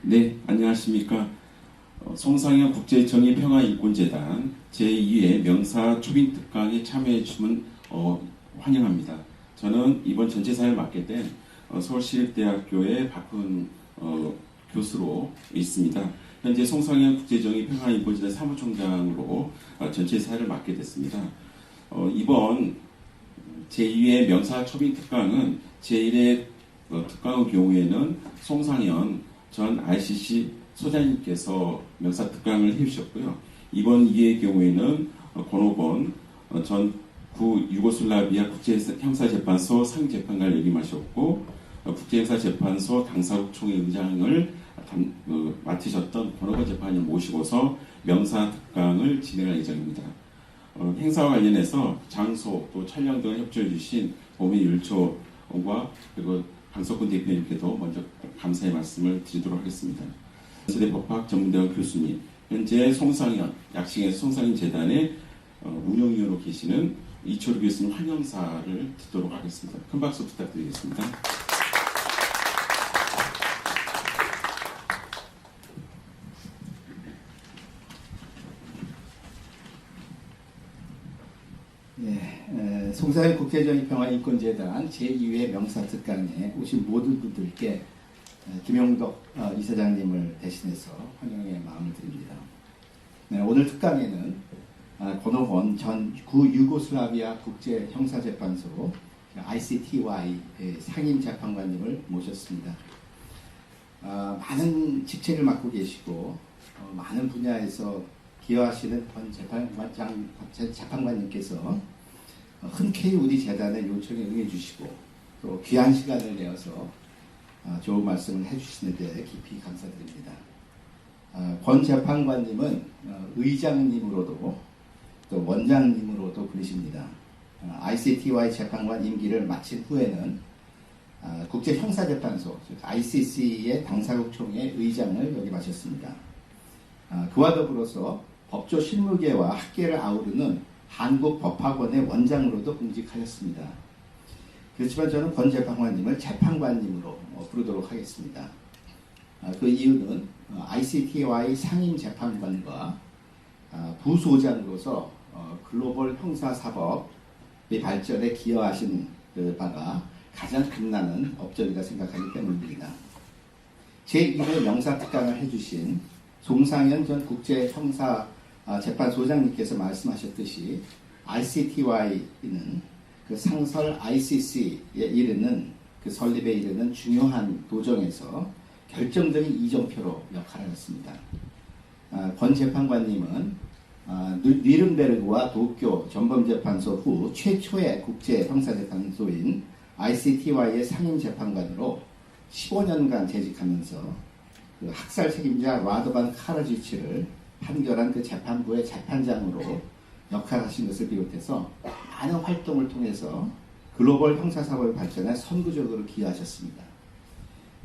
네, 안녕하십니까. 송상현 국제정의평화인권재단 제2회 명사 초빙특강에 참여해 주시면 환영합니다. 저는 이번 전체사를 맡게 된 서울시립대학교의 박훈 교수로 있습니다. 현재 송상현 국제정의평화인권재단 사무총장으로 전체사를 맡게 됐습니다. 이번 제2회 명사 초빙특강은 제1회 특강의 경우에는 송상현 전 RCC 소장님께서 명사 특강을 해주셨고요. 이번 2회의 경우에는 권오건 전 구유고슬라비아 국제형사재판소 상임재판관을 역임하셨고 국제형사재판소 당사국 총회 의장을 맡으셨던 권오건 재판관을 모시고서 명사 특강을 진행할 예정입니다. 행사와 관련해서 장소 또 촬영 등을 협조해 주신 보미율초와 그리고 강석훈 대표님께도 먼저 감사의 말씀을 드리도록 하겠습니다. 세대법학 전문대학 교수님, 현재 송상현, 약칭해서 송상현 재단의 운영위원으로 계시는 이철우 교수님 환영사를 듣도록 하겠습니다. 큰 박수 부탁드리겠습니다. 송상현 국제정의평화인권재단 제2회 명사특강에 오신 모든 분들께 김용덕 이사장님을 대신해서 환영의 마음을 드립니다. 오늘 특강에는 권오건 전 구유고슬라비아 국제형사재판소 ICTY 상임재판관님을 모셨습니다. 많은 직책을 맡고 계시고 많은 분야에서 기여하시는 권 재판관님께서 흔쾌히 우리 재단의 요청에 응해주시고 또 귀한 시간을 내어서 좋은 말씀을 해주시는 데 깊이 감사드립니다. 권 재판관님은 의장님으로도 또 원장님으로도 부르십니다. ICTY 재판관 임기를 마친 후에는 국제형사재판소 즉 ICC의 당사국 총회 의장을 역임하셨습니다. 그와 더불어서 법조 실무계와 학계를 아우르는 한국법학원의 원장으로도 공직하셨습니다. 그렇지만 저는 권 재판관님을 재판관님으로 부르도록 하겠습니다. 그 이유는 ICTY 상임재판관과 부소장으로서 글로벌 형사사법의 발전에 기여하신 바가 가장 빛나는 업적이라 생각하기 때문입니다. 제1회 명사특강을 해주신 송상현 전 국제형사재판소장님께서 말씀하셨듯이 ICTY는 그 상설 ICC에 이르는 그 설립에 이르는 중요한 도정에서 결정적인 이정표로 역할을 했습니다. 권 재판관님은 뉘른베르그와 도쿄 전범재판소 후 최초의 국제형사재판소인 ICTY의 상임재판관으로 15년간 재직하면서 그 학살 책임자 라도반 카라지치를 판결한 그 재판부의 재판장으로 역할하신 것을 비롯해서 많은 활동을 통해서 글로벌 형사사법의 발전에 선구적으로 기여하셨습니다.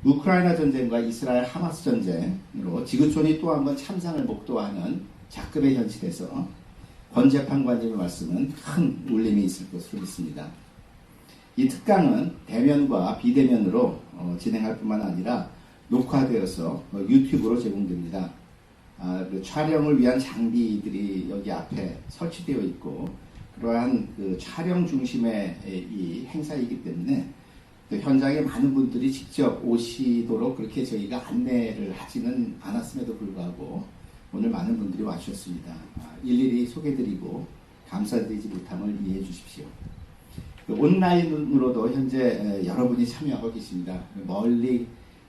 우크라이나 전쟁과 이스라엘 하마스 전쟁으로 지구촌이 또 한 번 참상을 목도하는 작급의 현실에서 권 재판관님의 말씀은 큰 울림이 있을 것으로 믿습니다. 이 특강은 대면과 비대면으로 진행할 뿐만 아니라 녹화되어서 유튜브로 제공됩니다. 그 촬영을 위한 장비들이 여기 앞에 설치되어 있고 그러한 그 촬영 중심의 이 행사이기 때문에 현장에 많은 분들이 직접 오시도록 그렇게 저희가 안내를 하지는 않았음에도 불구하고 오늘 많은 분들이 와주셨습니다. 일일이 소개드리고 감사드리지 못함을 이해해 주십시오. 온라인으로도 현재 여러분이 참여하고 계십니다. 멀리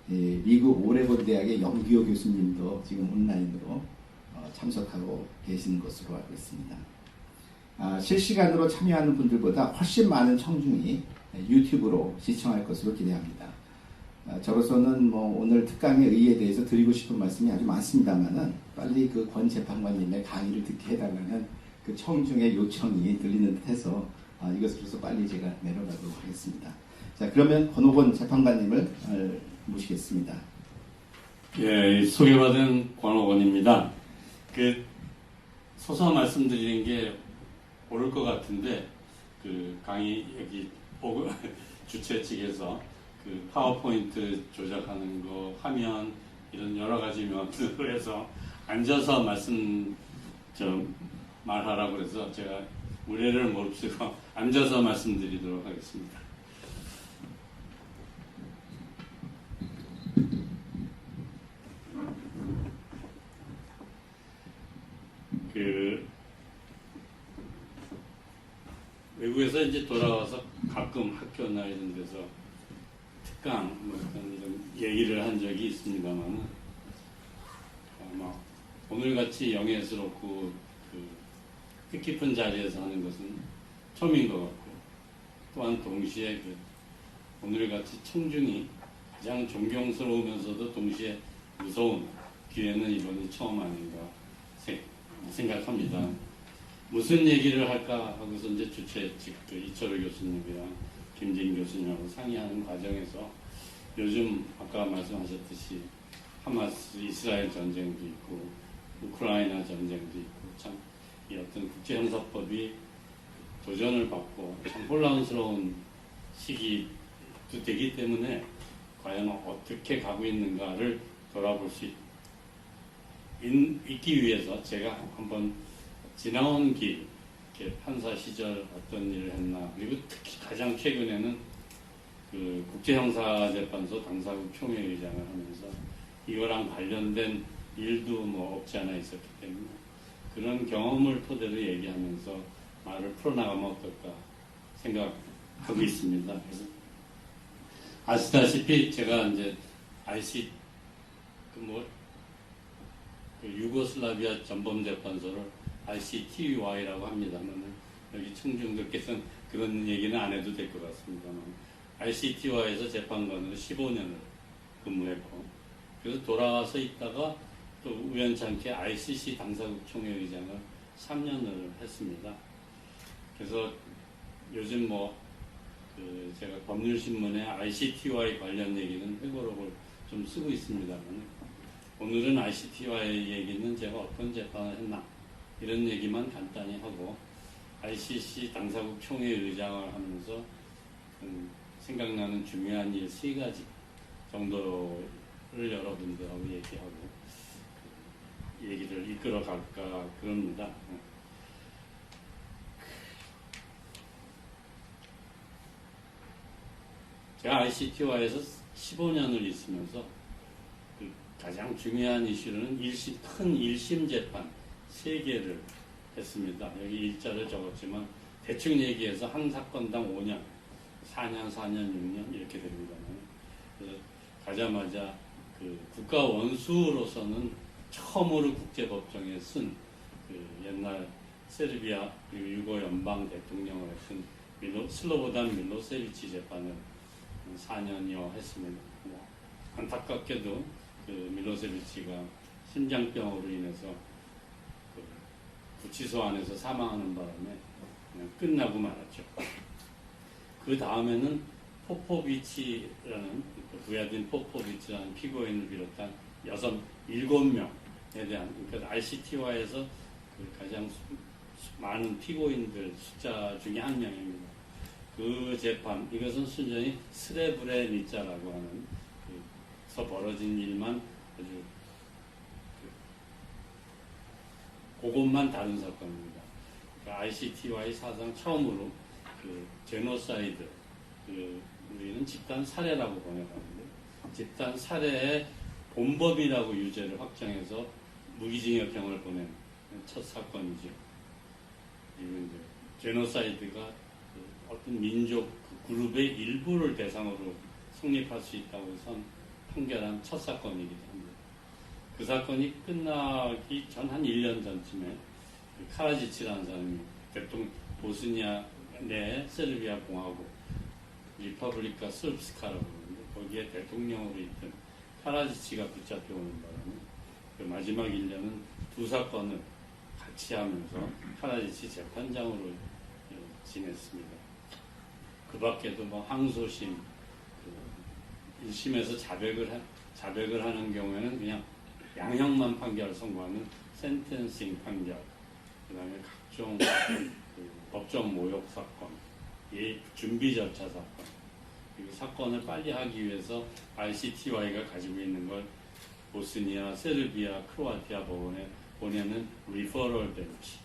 미국 오레곤 대학의 영기호 교수님도 지금 온라인으로 참석하고 계시는 것으로 알고 있습니다. 실시간으로 참여하는 분들보다 훨씬 많은 청중이 유튜브로 시청할 것으로 기대합니다. 저로서는 오늘 특강의 의의에 대해서 드리고 싶은 말씀이 아주 많습니다만은 빨리 그 권 재판관님의 강의를 듣게 해달라는 그 청중의 요청이 들리는 듯해서 이것으로서 빨리 제가 내려가도록 하겠습니다. 자, 그러면 권오건 재판관님을 모시겠습니다. 예, 소개받은 권오건입니다. 그 소소한 말씀드리는 게 옳을 것 같은데 그 강의 여기 주최 측에서 그 파워포인트 조작하는 거, 화면 이런 여러 가지 명들을 해서 앉아서 말하라고 그래서 제가 우려를 무릅쓰고 앉아서 말씀드리도록 하겠습니다. 외국에서 이제 돌아와서 가끔 학교나 이런 데서 특강 이런 얘기를 한 적이 있습니다만 아마 오늘같이 영예스럽고 뜻깊은 자리에서 하는 것은 처음인 것 같고 또한 동시에 오늘같이 청중이 가장 존경스러우면서도 동시에 무서운 기회는 이번이 처음 아닌가 생각합니다. 무슨 얘기를 할까 하고서 이제 주최 측 이철호 교수님이랑 김재인 교수님하고 상의하는 과정에서 요즘 아까 말씀하셨듯이 하마스 이스라엘 전쟁도 있고 우크라이나 전쟁도 있고 참 이 어떤 국제형사법이 도전을 받고 참 혼란스러운 시기도 되기 때문에 과연 어떻게 가고 있는가를 돌아볼 수 있기 위해서 제가 한번 지나온 길, 판사 시절 어떤 일을 했나, 그리고 특히 가장 최근에는 국제형사재판소 당사국 총회의장을 하면서 이거랑 관련된 일도 없지 않아 있었기 때문에 그런 경험을 토대로 얘기하면서 말을 풀어나가면 어떨까 생각하고 있습니다. 그래서 아시다시피 제가 이제 유고슬라비아 전범재판소를 ICTY라고 합니다만 여기 청중들께서는 그런 얘기는 안 해도 될 것 같습니다만 ICTY에서 재판관으로 15년을 근무했고 그래서 돌아와서 있다가 또 우연찮게 ICC 당사국 총회의장을 3년을 했습니다. 그래서 요즘 제가 법률신문에 ICTY 관련 얘기는 회고록을 좀 쓰고 있습니다만 오늘은 ICTY 얘기는 제가 어떤 재판을 했나 이런 얘기만 간단히 하고 ICC 당사국 총회의장을 하면서 생각나는 중요한 일 3가지 정도를 여러분들하고 얘기하고 얘기를 이끌어 갈까 그럽니다. 제가 ICTY에서 15년을 있으면서 가장 중요한 이슈는 큰 1심 재판 3개를 했습니다. 여기 일자를 적었지만 대충 얘기해서 한 사건당 5년, 4년, 6년 이렇게 됩니다. 그래서 가자마자 국가 원수로서는 처음으로 국제법정에 쓴 옛날 세르비아 그리고 유고 연방 대통령을 했던 슬로보단 밀로세비치 재판을 4년여 했습니다. 안타깝게도 밀로세비치가 심장병으로 인해서 구치소 안에서 사망하는 바람에 그냥 끝나고 말았죠. 그 다음에는 포포비치라는 부야딘 포포비치라는 피고인을 비롯한 7명에 대한 그러니까 ICTY에서 가장 많은 피고인들 숫자 중에 한 명입니다. 그 재판 이것은 순전히 스레브레니짜라고 하는 서 벌어진 일만 아주 그것만 다룬 사건입니다. 그러니까 ICTY 사상 처음으로 제노사이드 우리는 집단 살해라고 번역하는데 집단 살해의 본범이라고 유죄를 확정해서 무기징역형을 보낸 첫 사건이죠. 제노사이드가 어떤 민족 그룹의 일부를 대상으로 성립할 수 있다고 판결한 첫 사건이기도 합니다. 그 사건이 끝나기 전 한 1년 전쯤에 카라지치라는 사람이 보스니아 내 세르비아 공화국 리퍼블리카 스르프스카라고 하는데 거기에 대통령으로 있던 카라지치가 붙잡혀오는 바람에 마지막 1년은 2사건을 같이 하면서 카라지치 재판장으로 지냈습니다. 그 밖에도 항소심, 1심에서 자백을 하는 경우에는 그냥 양형만 판결을 선고하는 센텐싱 판결, 그 다음에 각종 법정 모욕 사건, 준비 절차 사건, 이 사건을 빨리 하기 위해서 ICTY가 가지고 있는 걸 보스니아, 세르비아, 크로아티아 법원에 보내는 리퍼럴 벤치.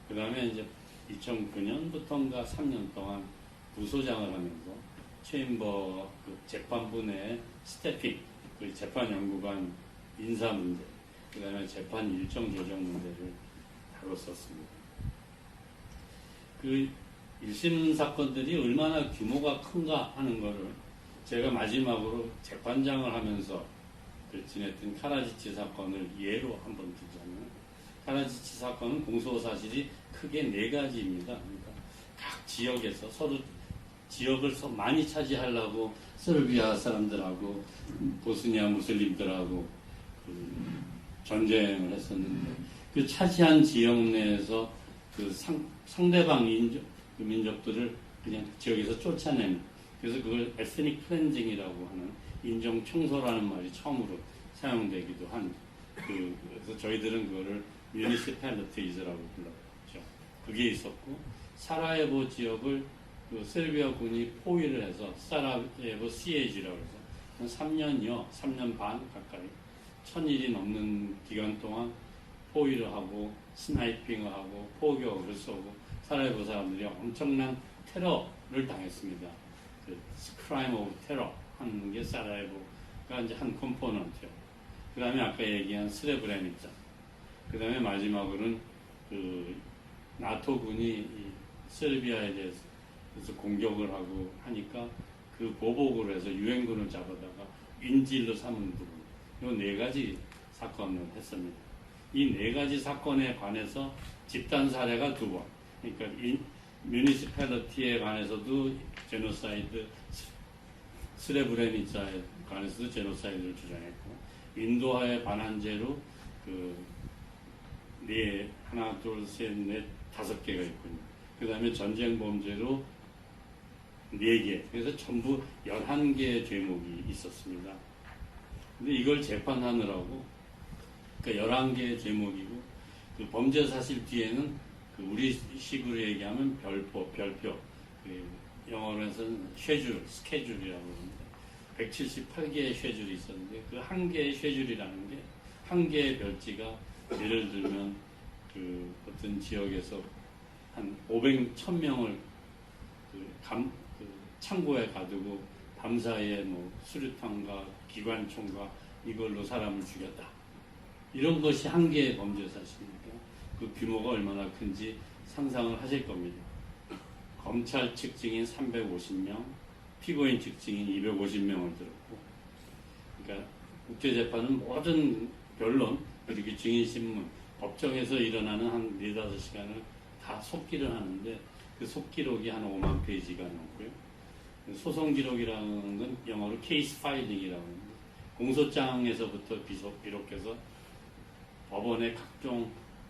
그 다음에 이제 2009년부터인가 3년 동안 부소장을 하면서 체인버 그 재판부 내 스태핑, 그 재판연구관 인사 문제, 그 다음에 재판 일정 조정 문제를 다뤘었습니다. 그 1심 사건들이 얼마나 규모가 큰가 하는 거를 제가 마지막으로 재판장을 하면서 그 지냈던 카라지치 사건을 예로 한번 들자면, 카라지치 사건은 공소사실이 크게 4가지입니다. 그러니까 각 지역에서 서로 지역을 많이 차지하려고 세르비아 사람들하고 보스니아 무슬림들하고 그 전쟁을 했었는데, 그 차지한 지역 내에서 그 상대방 그 민족들을 그냥 지역에서 쫓아내는, 그래서 그걸 에스닉 클렌징이라고 하는 인종 청소라는 말이 처음으로 사용되기도 한, 그래서 저희들은 그거를 뮤니시팔리티즈라고 불렀죠. 그게 있었고, 사라예보 지역을 그 세르비아 군이 포위를 해서 사라예보 시에지라고 해서 3년이요, 3년 반 가까이 1000일이 넘는 기간 동안 포위를 하고 스나이핑을 하고 포격을 쏘고 사라예보 사람들이 엄청난 테러를 당했습니다. 그 크라임 오브 테러 하는 게 사라예보가 이제 한 컴포넌트요. 그 다음에 아까 얘기한 스레브레니짜. 그 다음에 마지막으로는 그 나토군이 세르비아에 대해서 공격을 하고 하니까 그 보복으로 해서 유엔군을 잡아다가 인질로 삼은 부분. 이 4가지 사건을 했습니다. 이 4가지 사건에 관해서 집단 사례가 2번. 그러니까 뮤니시팔리티에 관해서도 제노사이드, 스레브레니짜에 관해서도 제노사이드를 주장했고, 인도화의 반환죄로 하나, 둘, 셋, 넷, 5개가 있군요. 그 다음에 전쟁 범죄로 4개. 그래서 전부 11개의 죄목이 있었습니다. 근데 이걸 재판하느라고, 그러니까 11개의 제목이고, 그 범죄 사실 뒤에는 그 우리 식으로 얘기하면 별표, 그 영어로 해서는 스케줄이라고 하는데, 178개의 쉐줄이 있었는데, 그 한 개의 쉐줄이라는 게, 한 개의 별지가, 예를 들면, 그 어떤 지역에서 한 1000명을 그 창고에 가두고 밤사이에 뭐 수류탄과 기관총과 이걸로 사람을 죽였다. 이런 것이 한 개의 범죄 사실이니까 그 규모가 얼마나 큰지 상상을 하실 겁니다. 검찰 측 증인 350명, 피고인 측 증인 250명을 들었고, 그러니까 국제재판은 모든 변론, 그리고 증인신문, 법정에서 일어나는 한 4-5시간을 다 속기를 하는데, 그 속기록이 한 5만 페이지가 넘고요. 소송 기록이라는 건 영어로 케이스 파일링이라고 하는데, 공소장에서부터 비롯해서 법원의 각종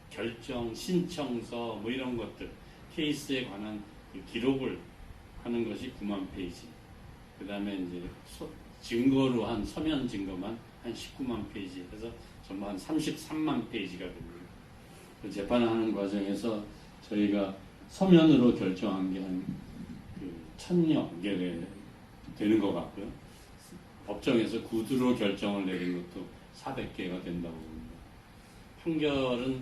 결정, 신청서 뭐 이런 것들, 케이스에 관한 그 기록을 하는 것이 9만 페이지. 그 다음에 이제 증거로 한 서면 증거만 한 19만 페이지 해서 전부 한 33만 페이지가 됩니다. 그 재판하는 과정에서 저희가 서면으로 결정한 게 한 1000여 개 되는 것 같고요. 법정에서 구두로 결정을 내린 것도 400개가 된다고 봅니다. 판결은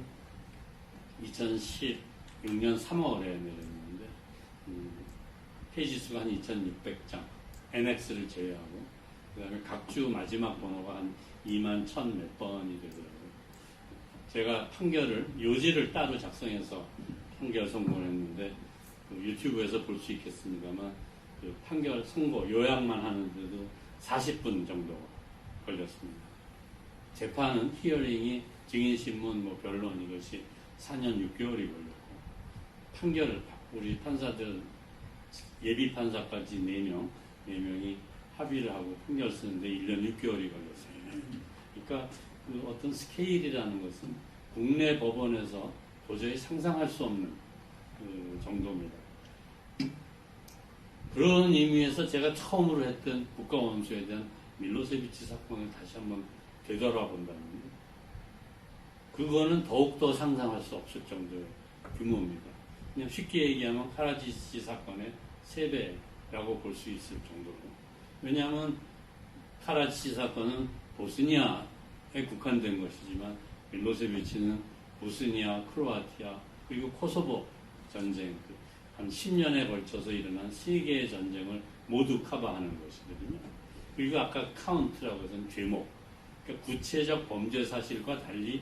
2016년 3월에 내렸는데, 페이지 수가 한 2600장, NX를 제외하고, 그 다음에 각주 마지막 번호가 한 2만 1000 몇 번이 되더라고요. 제가 판결을, 요지를 따로 작성해서 판결 선고를 했는데, 그 유튜브에서 볼 수 있겠습니다만, 그 판결 선고, 요약만 하는데도 40분 정도 걸렸습니다. 재판은, 히어링이, 증인신문, 뭐 변론 이것이 4년 6개월이 걸렸고, 판결을, 우리 판사들, 예비 판사까지 4명이 합의를 하고 판결 쓰는데 1년 6개월이 걸렸어요. 그러니까 그 어떤 스케일이라는 것은 국내 법원에서 도저히 상상할 수 없는 그 정도입니다. 그런 의미에서 제가 처음으로 했던 국가원수에 대한 밀로세비치 사건을 다시 한번 되돌아본다면, 그거는 더욱더 상상할 수 없을 정도의 규모입니다. 그냥 쉽게 얘기하면 카라지치 사건의 3배라고 볼 수 있을 정도로. 왜냐하면 카라지치 사건은 보스니아에 국한된 것이지만 밀로세비치는 보스니아, 크로아티아 그리고 코소보 전쟁 한 10년에 걸쳐서 일어난 세 개의 전쟁을 모두 커버하는 것이거든요. 그리고 아까 카운트라고 해서 죄목, 그러니까 구체적 범죄 사실과 달리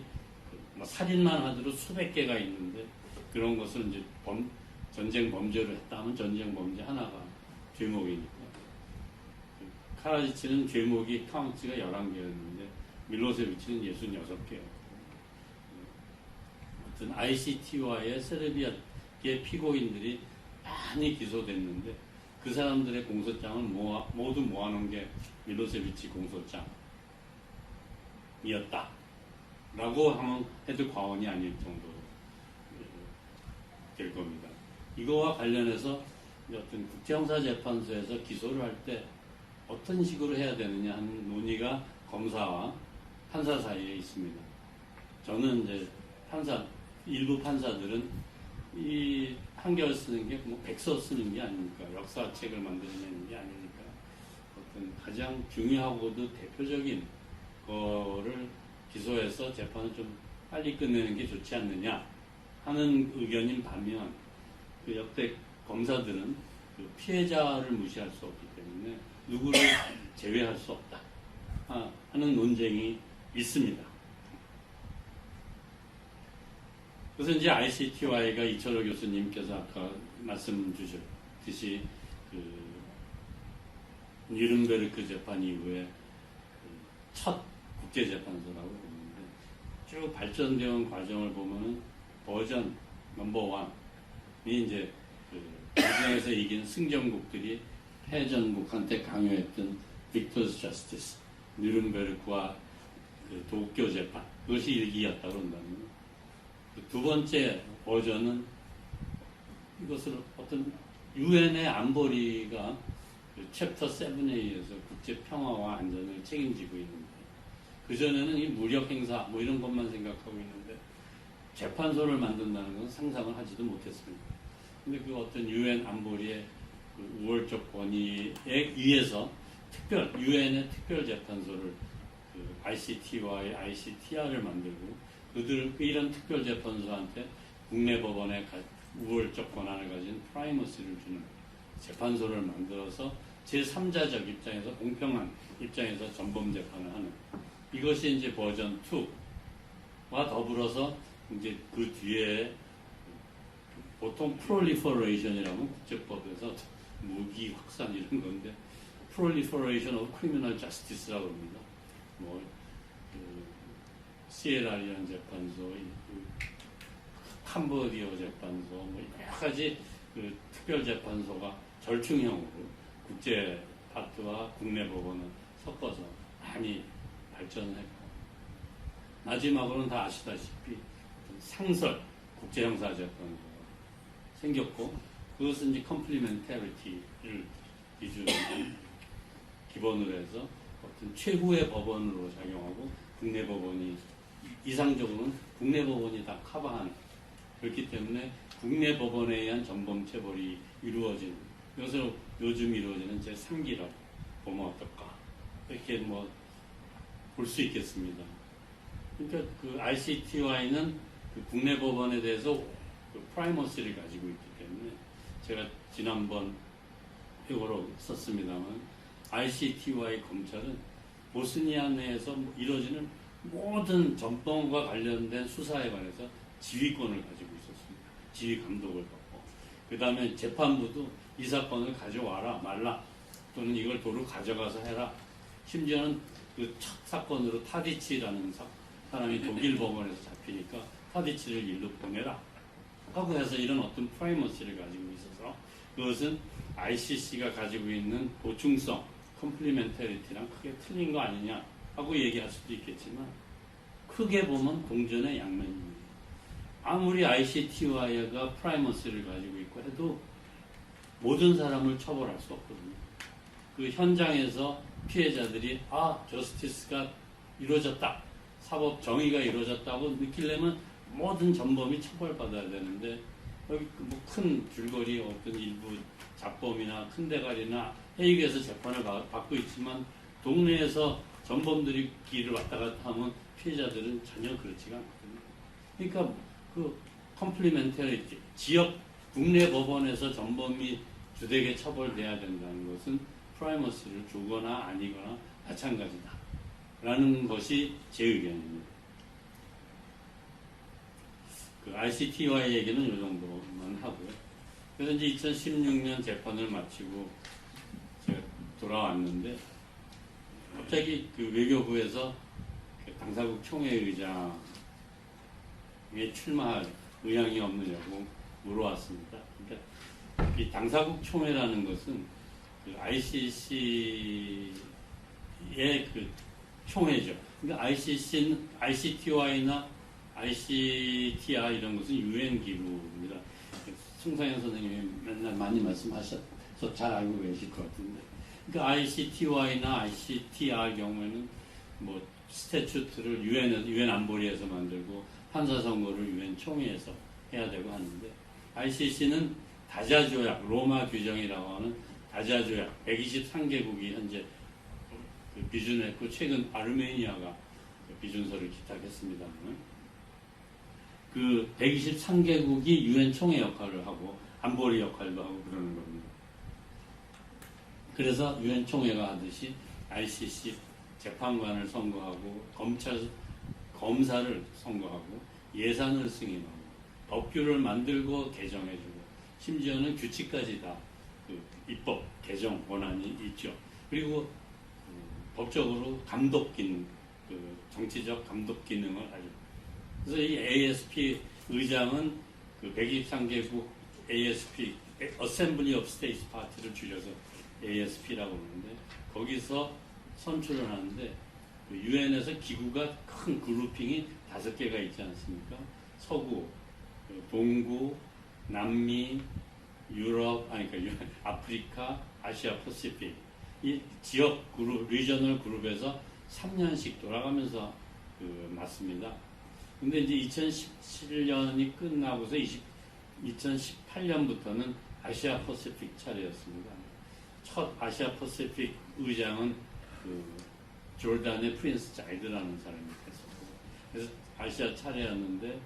뭐 살인만 하더라도 수백 개가 있는데 그런 것을 이제 전쟁 범죄를 했다 하면 전쟁 범죄 하나가 죄목이니까. 카라지치는 죄목이 카운트가 11개였는데 밀로세비치는 66개였고 어떤 ICT와의 세르비아의 피고인들이 많이 기소됐는데 그 사람들의 공소장을 모두 모아놓은 게 밀로세비치 공소장이었다 라고 하면 해도 과언이 아닐 정도로 될 겁니다. 이거와 관련해서 어떤 국제형사재판소에서 기소를 할 때 어떤 식으로 해야 되느냐 하는 논의가 검사와 판사 사이에 있습니다. 저는 이제 일부 판사들은 이 판결 쓰는 게 뭐 백서 쓰는 게 아닙니까? 역사책을 만들어내는 게 아니니까 어떤 가장 중요하고도 대표적인 거를 기소해서 재판을 좀 빨리 끝내는 게 좋지 않느냐 하는 의견인 반면 그 역대 검사들은 그 피해자를 무시할 수 없기 때문에 누구를 제외할 수 없다 하는 논쟁이 있습니다. 그래서 이제 ICTY가 이철호 교수님께서 아까 말씀 주셨듯이 그 뉘른베르크 재판 이후에 첫 국제재판소라고 했는데 쭉 발전되어 온 과정을 보면은 버전 넘버 1이 이제 그 전쟁에서 이긴 승전국들이 패전국한테 강요했던 빅터스 저스티스 뉘른베르크와 그 도쿄 재판 그것이 일기였다고 한다면 그 두 번째 버전은 이것을 어떤 유엔의 안보리가 그 챕터 7A에서 국제 평화와 안전을 책임지고 있는데 그전에는 이 무력 행사 뭐 이런 것만 생각하고 있는데 재판소를 만든다는 건 상상을 하지도 못했습니다. 근데 그 어떤 유엔 안보리의 그 우월적 권위에 의해서 유엔의 특별 재판소를 그 ICT와의 ICTR을 만들고 이런 특별 재판소한테 국내 법원의 우월적 권한을 가진 프라이머시를 주는 재판소를 만들어서 제3자적 입장에서 공평한 입장에서 전범 재판을 하는 이것이 이제 버전 2와 더불어서 이제 그 뒤에 보통 proliferation이라면 국제법에서 무기 확산 이런 건데 proliferation of criminal justice라고 합니다. 뭐 시에라리온 재판소, 캄보디아 재판소, 뭐 여러 가지 그 특별 재판소가 절충형으로 국제 파트와 국내 법원을 섞어서 많이 발전했고 마지막으로는 다 아시다시피 상설 국제형사재판소가 생겼고 그것은 이제 컴플리멘터리티를 기본으로 해서 어떤 최후의 법원으로 작용하고 국내 법원이 이상적으로는 국내 법원이 다 커버하는 그렇기 때문에 국내 법원에 의한 전범 체벌이 이루어지는 여기서 요즘 이루어지는 제3기라고 보면 어떨까 이렇게 뭐 볼 수 있겠습니다. 그러니까 그 ICTY는 그 국내 법원에 대해서 그 프라이머시를 가지고 있기 때문에 제가 지난번 회고로 썼습니다만 ICTY 검찰은 보스니아 내에서 이루어지는 모든 전범과 관련된 수사에 관해서 지휘권을 가지고 있었습니다. 지휘 감독을 받고 그 다음에 재판부도 이 사건을 가져와라 말라 또는 이걸 도로 가져가서 해라. 심지어는 그 첫 사건으로 타디치라는 사람이 독일 법원에서 잡히니까 타디치를 일로 보내라 하고 해서 이런 어떤 프라이머시를 가지고 있어서 그것은 ICC가 가지고 있는 보충성 컴플리멘터리티랑 크게 틀린 거 아니냐 하고 얘기할 수도 있겠지만 크게 보면 동전의 양면입니다. 아무리 ICTY가 프라이머시를 가지고 있고 해도 모든 사람을 처벌할 수 없거든요. 그 현장에서 피해자들이 저스티스가 이루어졌다. 사법 정의가 이루어졌다고 느끼려면 모든 전범이 처벌받아야 되는데 여기 뭐 큰 줄거리 어떤 일부 잡범이나 큰 대가리나 해익에서 재판을 받고 있지만 동네에서 전범들이 길을 왔다 갔다 하면 피해자들은 전혀 그렇지가 않거든요. 그러니까 그 컴플리멘터리티, 지역 국내 법원에서 전범이 주되게 처벌돼야 된다는 것은 프라이머시를 주거나 아니거나 마찬가지다 라는 것이 제 의견입니다. 그 RCTY 얘기는 이 정도만 하고요. 그래서 이제 2016년 재판을 마치고 제가 돌아왔는데 갑자기 그 외교부에서 그 당사국 총회의장에 출마할 의향이 없느냐고 물어왔습니다. 그러니까 이 당사국 총회라는 것은 그 ICC의 그 총회죠. 그러니까 ICC는 ICTY나 ICTR 이런 것은 UN 기구입니다. 송상현 선생님이 맨날 많이 말씀하셔서 잘 알고 계실 것 같은데, 그러니까 ICTY나 ICTR 경우에는 뭐 스태츄트를 UN 안보리에서 만들고 판사 선거를 UN 총회에서 해야 되고 하는데, ICC는 다자조약, 로마 규정이라고 하는 다자조약 123개국이 현재 그 비준했고 최근 아르메니아가 비준서를 기탁했습니다만 그 123개국이 UN 총회 역할을 하고 안보리 역할도 하고 그러는 겁니다. 그래서 UN 총회가 하듯이 ICC 재판관을 선거하고 검사를 선거하고 예산을 승인하고 법규를 만들고 개정해주고 심지어는 규칙까지 다 그 입법 개정 권한이 있죠. 그리고 법적으로 감독 기능, 그 정치적 감독 기능을 하죠. 그래서 이 ASP 의장은 그 123개국 ASP, Assembly of States Party를 줄여서 ASP라고 그러는데, 거기서 선출을 하는데, 그 UN에서 기구가 큰 그룹핑이 5개가 있지 않습니까? 서구, 동구, 남미, 유럽, 그러니까 아프리카, 아시아 퍼시픽, 이 지역 그룹, 리저널 그룹에서 3년씩 돌아가면서 그 맞습니다. 근데 이제 2017년이 끝나고서 2018년부터는 아시아 퍼시픽 차례였습니다. 첫 아시아 퍼시픽 의장은 그 조르단의 프린스 자이드라는 사람이 됐었고, 그래서 아시아 차례였는데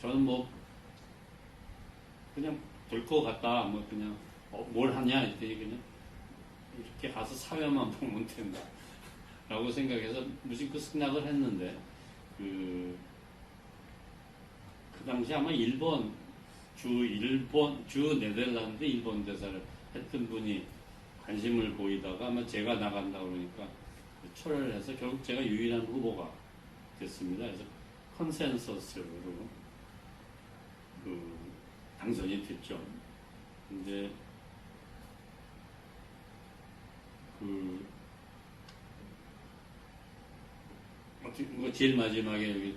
저는 뭐 그냥 될 것 같다, 뭐 그냥 뭘 하냐 했더니 그냥 이렇게 가서 사회만 보면 된다 라고 생각해서 무심코 승낙을 했는데, 그 당시 아마 주 네덜란드 일본 대사를 했던 분이 관심을 보이다가 아마 제가 나간다 그러니까 철회를 해서 결국 제가 유일한 후보가 됐습니다. 그래서 컨센서스로 그 당선이 됐죠. 근데 그 어떻게 제일 마지막에 여기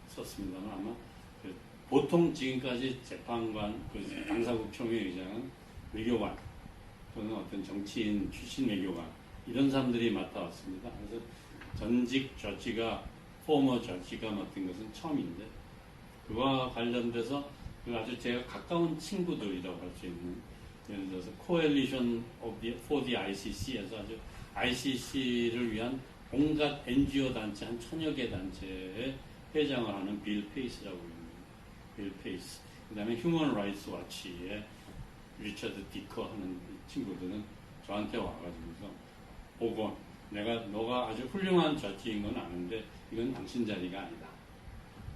썼습니다만 아마 그 보통 지금까지 재판관, 그 당사국 총회의장은 외교관 또는 어떤 정치인 출신 외교관 이런 사람들이 맡아왔습니다. 그래서 전직 저지가 포머 저지가 맡은 것은 처음인데, 그와 관련돼서 그 아주 제가 가까운 친구들이라고 할 수 있는, 예를 들어서 Coalition for the ICC에서 아주 ICC를 위한 온갖 NGO 단체 한 1000여 개 단체의 회장을 하는 빌 페이스라고 합니다. 빌 페이스. 그 다음에 휴먼 라이츠 와치의 리처드 디커 하는 친구들은 저한테 와가지고서 보건, 너가 아주 훌륭한 저지인 건 아는데 이건 당신 자리가 아니다.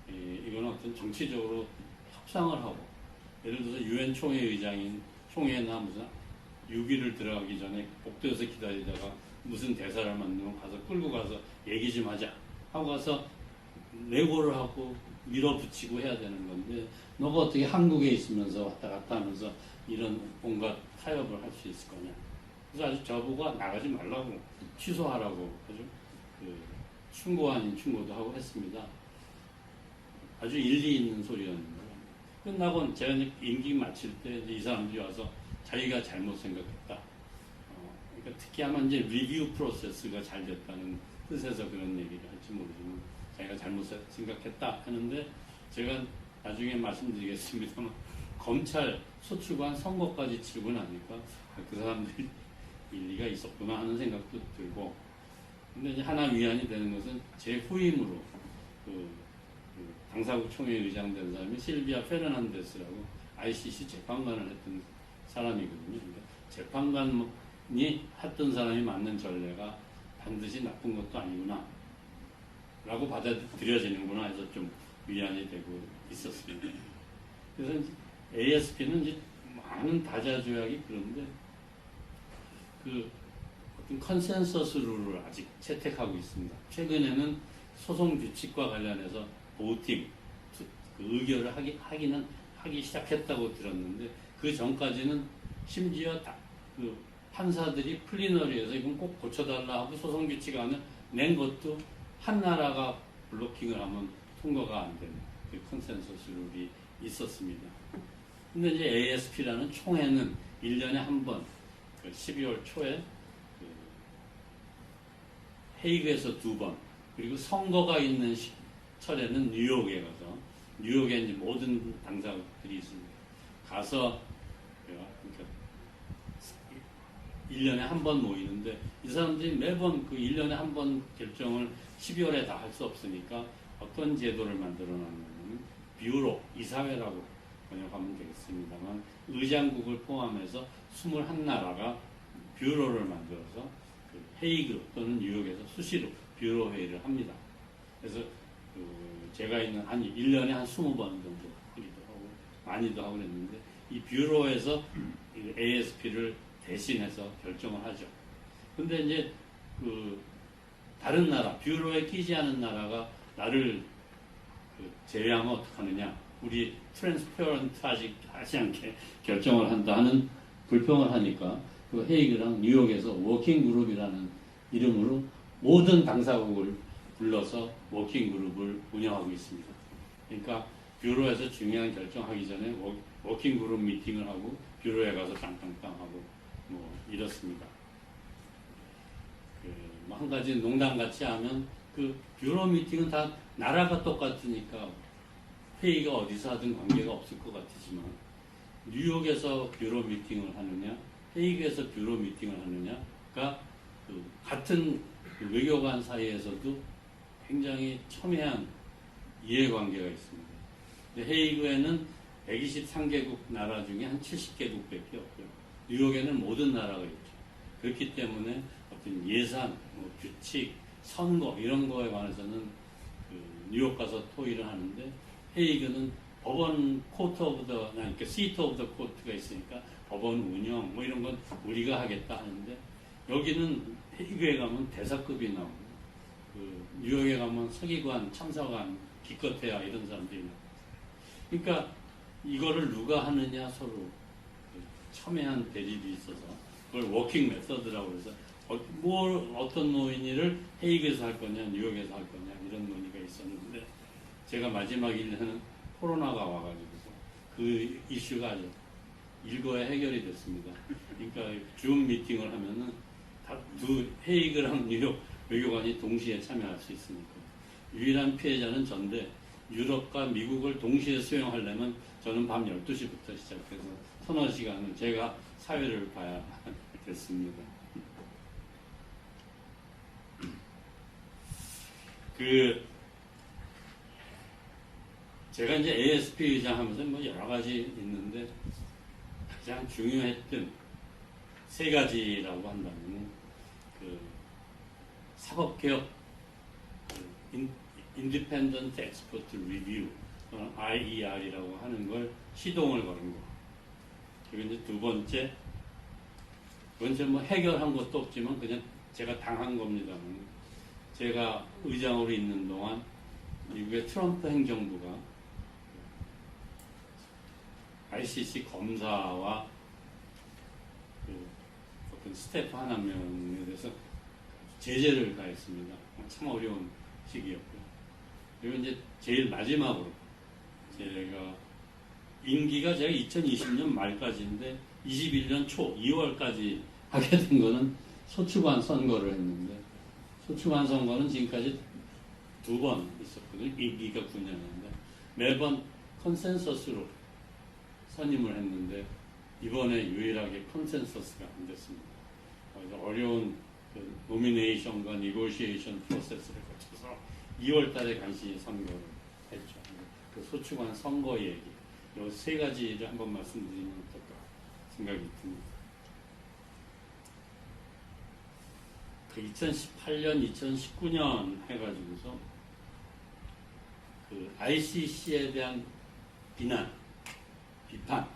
이건 어떤 정치적으로 협상을 하고, 예를 들어서 UN 총회 의장인 총회나 무슨 6일을 들어가기 전에 복도에서 기다리다가 무슨 대사를 만들면 가서 끌고 가서 얘기 좀 하자 하고 가서 내고를 하고 밀어붙이고 해야 되는 건데, 너가 어떻게 한국에 있으면서 왔다 갔다 하면서 이런 온갖 타협을 할 수 있을 거냐. 그래서 아주 저보고 나가지 말라고 취소하라고 아주 그 충고 아닌 충고도 하고 했습니다. 아주 일리 있는 소리였는데, 끝나고 제가 임기 마칠 때 이 사람들이 와서 자기가 잘못 생각했다. 그러니까 특히 아마 이제 리뷰 프로세스가 잘 됐다는 뜻에서 그런 얘기를 할지 모르지만 자기가 잘못 생각했다 하는데, 제가 나중에 말씀드리겠습니다만 검찰 소추관 선거까지 치고 나니까 그 사람들이 일리가 있었구나 하는 생각도 들고, 근데 이제 하나 위안이 되는 것은 제 후임으로 당사국 총회 의장 된 사람이 실비아 페르난데스라고 ICC 재판관을 했던 사람이거든요. 그러니까 재판관이 했던 사람이 맞는 전례가 반드시 나쁜 것도 아니구나 라고 받아들여지는구나 해서 좀 위안이 되고 있었습니다. 그래서 ASP는 이제 많은 다자조약이 그런데 그 어떤 컨센서스 룰을 아직 채택하고 있습니다. 최근에는 소송 규칙과 관련해서 보팅, 그 의결을 하기 시작했다고 들었는데 그 전까지는 심지어 그 판사들이 플리너리에서 이건 꼭 고쳐달라 하고 소송 규칙 안을 낸 것도 한 나라가 블로킹을 하면 통과가 안 되는 그 컨센서스 룰이 있었습니다. 근데 이제 ASP라는 총회는 1년에 한 번, 그 12월 초에 그 헤이그에서 2번, 그리고 선거가 있는 철에는 뉴욕에 가서, 뉴욕에 이제 모든 당사국들이 있습니다. 가서, 그러니까 1년에 한 번 모이는데, 이 사람들이 매번 그 1년에 한 번 결정을 12월에 다 할 수 없으니까 어떤 제도를 만들어 놨냐면, 뷰로, 이사회라고 번역하면 되겠습니다만, 의장국을 포함해서 21나라가 뷰로를 만들어서 그 헤이그 또는 뉴욕에서 수시로 뷰로 회의를 합니다. 그래서 제가 있는 한 1년에 한 20번 정도 하기도 하고 많이도 하고 그랬는데 이 뷰로에서 ASP를 대신해서 결정을 하죠. 근데 이제 그 다른 나라, 뷰로에 끼지 않은 나라가 나를 제외하면 어떡하느냐, 우리 트랜스페런트 하지 않게 결정을 한다 하는 불평을 하니까 그 헤이그랑 뉴욕에서 워킹 그룹이라는 이름으로 모든 당사국을 불러서 워킹 그룹을 운영하고 있습니다. 그러니까 뷰로에서 중요한 결정하기 전에 워킹 그룹 미팅을 하고 뷰로에 가서 땅땅땅 하고 뭐 이렇습니다. 한 가지 농담 같이 하면 그 뷰로 미팅은 다 나라가 똑같으니까 회의가 어디서 하든 관계가 없을 것 같지만 뉴욕에서 뷰로 미팅을 하느냐, 헤이그에서 뷰로 미팅을 하느냐가 그 같은 그 외교관 사이에서도 굉장히 첨예한 이해관계가 있습니다. 근데 헤이그에는 123개국 나라 중에 한 70개국밖에 없고요. 뉴욕에는 모든 나라가 있죠. 그렇기 때문에 어떤 예산, 뭐 규칙, 선거 이런 거에 관해서는 그 뉴욕 가서 토의를 하는데 헤이그는 법원 코트 오브 더, 그러니까 시트 오브 더 코트가 있으니까 법원 운영 뭐 이런 건 우리가 하겠다 하는데 여기는 헤이그에 가면 대사급이 나오고 그 뉴욕에 가면 서기관, 참사관, 기껏해야 이런 사람들이 나오고 그러니까 이거를 누가 하느냐 서로 그 첨예한 대립이 있어서 그걸 워킹 메서드라고 해서 어떤 노인이를 헤이그에서 할 거냐 뉴욕에서 할 거냐 이런 논의가 있었는데 제가 마지막 1년은 코로나가 와가지고서 그 이슈가 아주 일거에 해결이 됐습니다. 그러니까 줌 미팅을 하면은 두 헤이그랑 뉴욕 외교관이 동시에 참여할 수 있으니까 유일한 피해자는 전데 유럽과 미국을 동시에 수용하려면 저는 밤 12시부터 시작해서 서너 시간을 제가 사회를 봐야 됐습니다. 제가 이제 ASP 의장 하면서 뭐 여러 가지 있는데 가장 중요했던 세 가지라고 한다면 사법개혁 Independent Expert Review IER이라고 하는 걸 시동을 거는 거. 그리고 이제 두 번째, 그건 뭐 해결한 것도 없지만 그냥 제가 당한 겁니다만 제가 의장으로 있는 동안 미국의 트럼프 행정부가 ICC 검사와 어떤 스태프 하나 명에 대해서 제재를 가했습니다. 참 어려운 시기였고요. 그리고 이제 제일 마지막으로 제가 임기가 제가 2020년 말까지인데 21년 초 2월까지 하게 된 거는 소추관 선거를 했는데 소추관 선거는 지금까지 2번 있었거든요. 임기가 9년인데 매번 컨센서스로 선임을 했는데 이번에 유일하게 컨센서스가 안 됐습니다. 그래서 어려운 그 노미네이션과 니고시에이션 프로세스를 거쳐서 2월 달에 간신히 선거를 했죠. 그 소추관 선거 얘기, 이 세 가지를 한번 말씀드리면 어떨까 생각이 듭니다. 그 2018년, 2019년 해가지고서 그 ICC에 대한 비난, 비판이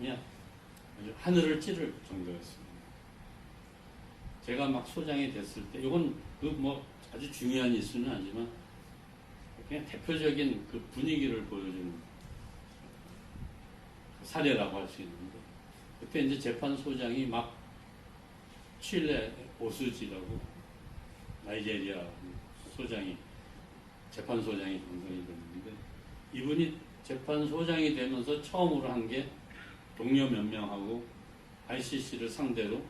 아주 하늘을 찌를 정도였습니다. 제가 막 소장이 됐을 때, 이건 그 뭐 아주 중요한 이슈는 아니지만 그냥 대표적인 그 분위기를 보여주는 사례라고 할 수 있는데, 그때 이제 재판소장이 막 칠레 오수지라고 나이제리아 소장이 재판소장이 당선이 됐는데, 이분이 재판소장이 되면서 처음으로 한 게 동료 몇 명하고 ICC를 상대로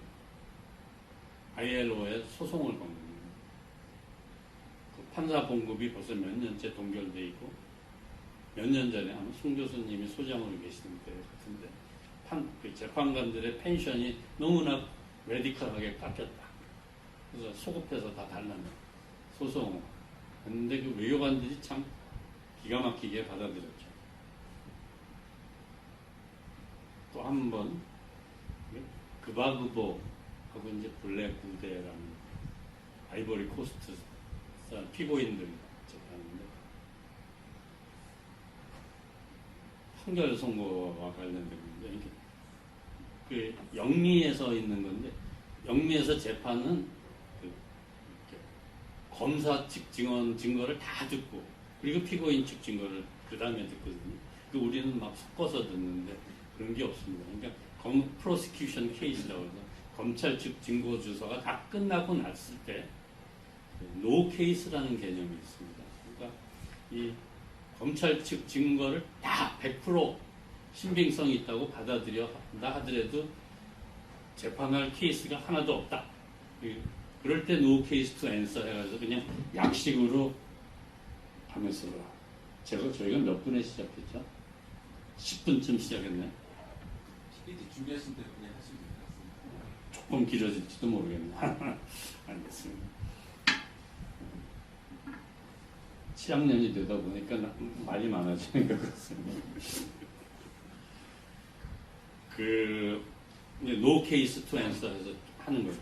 ILO에 소송을 건 겁니다. 그 판사 봉급이 벌써 몇 년째 동결돼 있고, 몇 년 전에 아마 송 교수님이 소장으로 계시던 때 같은데, 그 재판관들의 펜션이 너무나 레디컬하게 깎였다. 그래서 소급해서 다 달라는 소송을 했는데, 그 외교관들이 참 기가 막히게 받아들였죠. 또 한 번 그바그보 하고 이제 블랙 구데라는 아이보리 코스트 피고인들이 재판인데, 판결 선고와 관련된 건데, 그 영미에서 있는 건데, 영미에서 재판은 그 검사 측 증언 증거를 다 듣고, 그리고 피고인 측 증거를 그 다음에 듣거든요. 그 우리는 막 섞어서 듣는데 그런 게 없습니다. 그러니까 프로시큐션 케이스라고 해서 검찰 측 증거 주소가 다 끝나고 났을 때 노 케이스라는 개념이 있습니다. 그러니까 이 검찰 측 증거를 다 100% 신빙성이 있다고 받아들여 한다 하더라도 재판할 케이스가 하나도 없다. 그럴 때 노 케이스 투 앤서 해가지고 그냥 약식으로 하면서, 저희가 몇 분에 시작했죠? 10분쯤 시작했네. 준비하신 대로 그냥 하시면 될 것 같습니다. 조금 길어질지도 모르겠네. 알겠습니다. 7학년이 되다 보니까 말이 많아지는 것 같습니다. 노 케이스 투 앤서 해서 하는 거죠.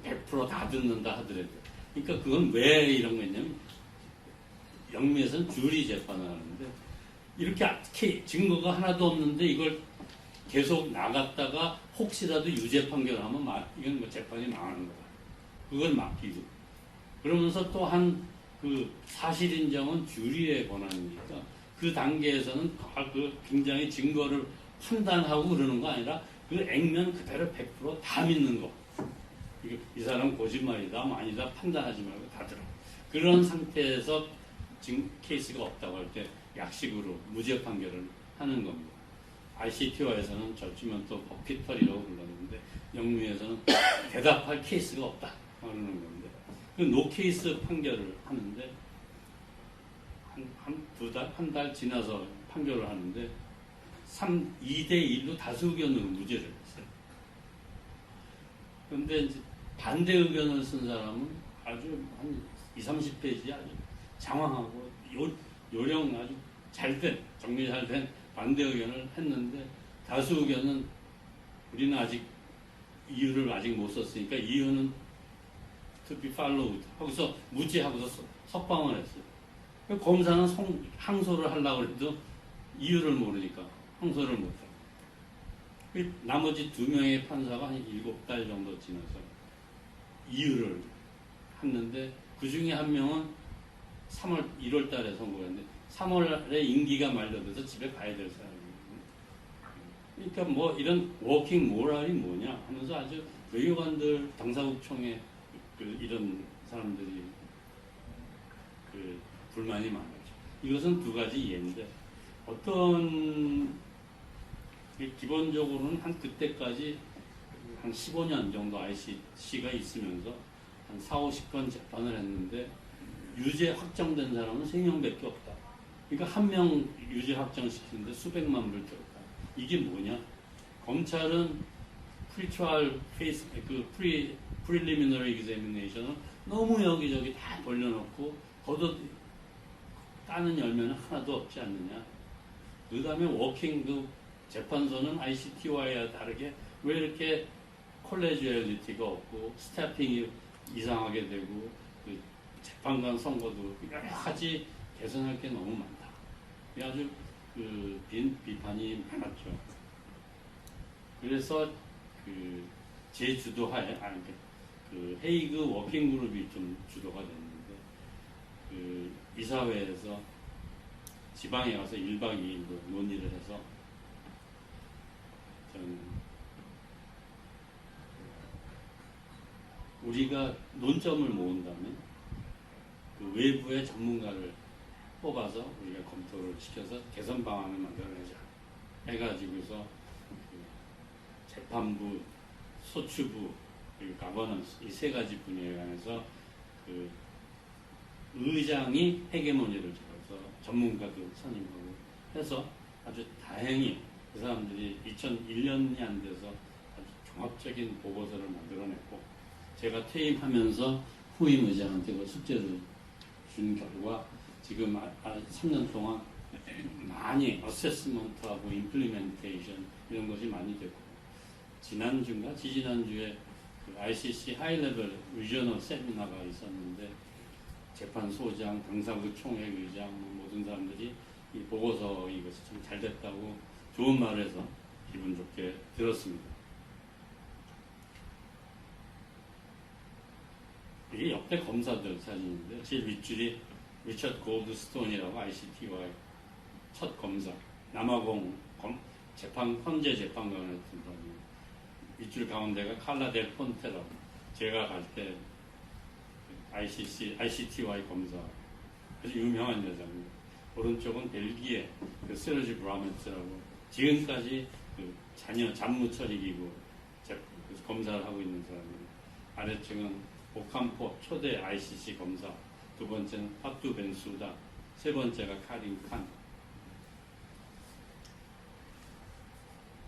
100% 다 듣는다 하더라도. 그러니까 그건 왜 이런 거 있냐면, 영미에서는 주리 재판을 하는데, 이렇게 증거가 하나도 없는데 이걸 계속 나갔다가 혹시라도 유죄 판결하면 이건 뭐 재판이 망하는 거다. 그걸 막기도. 그러면서 또한 그 사실 인정은 주리의 권한이니까 그 단계에서는 그 굉장히 증거를 판단하고 그러는 거 아니라 그 액면 그대로 100% 다 믿는 거. 이 사람 거짓말이다, 아니다 판단하지 말고 다 들어. 그런 상태에서 케이스가 없다고 할 때 약식으로 무죄 판결을 하는 겁니다. ICTO에서는 저쯤은 또 버피털이라고 불렀는데, 영미에서는 대답할 케이스가 없다 그러는 건데, 그 노 케이스 판결을 하는데 한 달 지나서 판결을 하는데 2대 1로 다수 의견으로 무죄를 했어요. 그런데 이제 반대 의견을 쓴 사람은 아주 한 20-30페이지 아주 장황하고 요령 아주 정리 잘 된 반대 의견을 했는데, 다수 의견은 우리는 아직 이유를 아직 못 썼으니까 이유는 to be followed 하고서 무죄하고서 석방을 했어요. 검사는 항소를 하려고 해도 이유를 모르니까 항소를 못하고, 나머지 2명의 판사가 한 7달 정도 지나서 이유를 했는데, 그 중에 한 명은 1월 달에 선고했는데 3월에 임기가 만료돼서 집에 가야 될 사람이에요. 그러니까 뭐 이런 워킹 모럴이 뭐냐 하면서 아주 외교관들, 당사국총회 이런 사람들이 불만이 많았죠. 이것은 2가지 예인데, 기본적으로는 한 그때까지 한 15년 정도 ICC가 있으면서 한 40-50건 재판을 했는데 유죄 확정된 사람은 3명밖에 없다. 그러니까 1명 유죄 확정시키는데 수백만 불 들었다. 이게 뭐냐? 검찰은 프리트라이얼 페이스 프리리미너리 examination은 너무 여기저기 다 벌려놓고 거둬 따는 열매는 하나도 없지 않느냐. 그 다음에 워킹 재판소는 ICT와에 다르게 왜 이렇게 콜레지얼리티가 없고 스태핑이 이상하게 되고 그 재판관 선거도 여러 가지 개선할 게 너무 많다. 아주 비판이 많았죠. 그래서 제 주도하에 헤이그 워킹 그룹이 좀 주도가 됐는데 이사회에서 지방에 가서 1박 2일로 논의를 해서 저는 우리가 논점을 모은다면 그 외부의 전문가를 뽑아서 우리가 검토를 시켜서 개선 방안을 만들어내자 해가지고서 재판부, 소추부, 그리고 가버넌스 이 세 가지 분야에 관해서 의장이 헤게모니를 잡아서 전문가도 선임하고 해서 아주 다행히 그 사람들이 2001년이 안 돼서 아주 종합적인 보고서를 만들어냈고 제가 퇴임하면서 후임 의장한테 그 숙제를 준 결과 지금 3년 동안 많이 어세스먼트하고 임플리멘테이션 이런 것이 많이 됐고 지난주인가 지지난주에 ICC 하이레벨 리저널 세미나가 있었는데 재판소장, 당사국 총회 의장 모든 사람들이 이 보고서 이것이 참 잘 됐다고 좋은 말을 해서 기분 좋게 들었습니다. 이게 역대 검사들 사진인데 제일 윗줄이 리처드 골드스톤이라고 ICTY 첫 검사 남아공 헌재 재판관을 했던 사람이에요. 윗줄 가운데가 칼라 델 폰테라고 제가 갈 때 ICTY 검사 아주 유명한 여자입니다. 오른쪽은 벨기에 세르지 브라멘트라고 지금까지 잔무 처리기구 검사를 하고 있는 사람이에요. 아래쪽은 오캄포 초대 ICC 검사, 두 번째는 파투 벤수다, 세 번째가 카린 칸.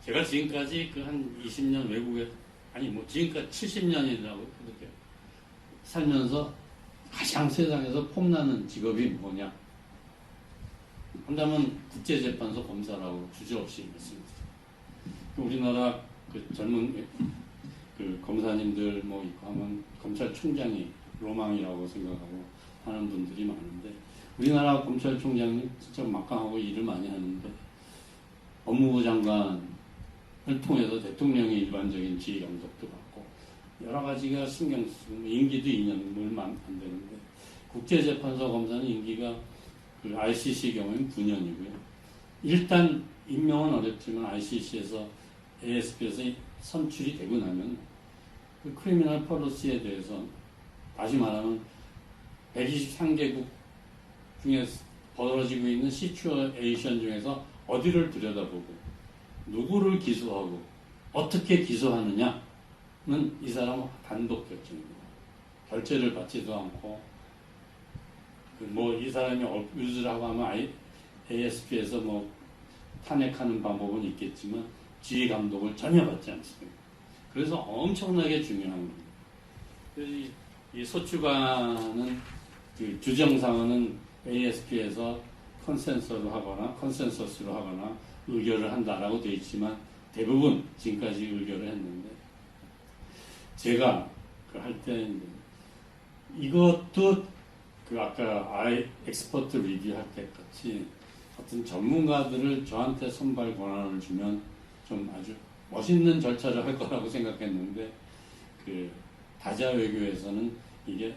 제가 지금까지 한 20년 외국에 지금까지 70년이라고 그렇게 살면서 가장 세상에서 폼나는 직업이 뭐냐 한다면 국제재판소 검사라고 주저없이 말씀드립니다. 우리나라 젊은 검사님들 있고 하면 검찰총장이 로망이라고 생각하고 하는 분들이 많은데 우리나라 검찰총장이 진짜 막강하고 일을 많이 하는데 법무부 장관을 통해서 대통령의 일반적인 지휘 감독도 받고 여러 가지가 신경 쓰고 임기도 2년을 안 되는데 국제재판소 검사는 임기가 ICC 경우에는 9년이고요. 일단 임명은 어렵지만 ICC에서 ASP에서 선출이 되고 나면 크리미널 폴리시에 대해서 다시 말하면 123개국 중에 벌어지고 있는 시츄에이션 중에서 어디를 들여다보고 누구를 기소하고 어떻게 기소하느냐는 이 사람 단독 결정입니다. 결재를 받지도 않고 이 사람이 어뷰즈를 하고 하면 ASP에서 탄핵하는 방법은 있겠지만 지휘 감독을 전혀 받지 않습니다. 그래서 엄청나게 중요한 겁니다. 그래서 이 소추관은 규정상은 ASP에서 컨센서스로 하거나 의결을 한다라고 되어 있지만 대부분 지금까지 의결을 했는데 제가 할 때 이것도 아까 엑스퍼트 리뷰 할 때 같이 어떤 전문가들을 저한테 선발 권한을 주면 좀 아주 멋있는 절차를 할 거라고 생각했는데 다자 외교에서는 이게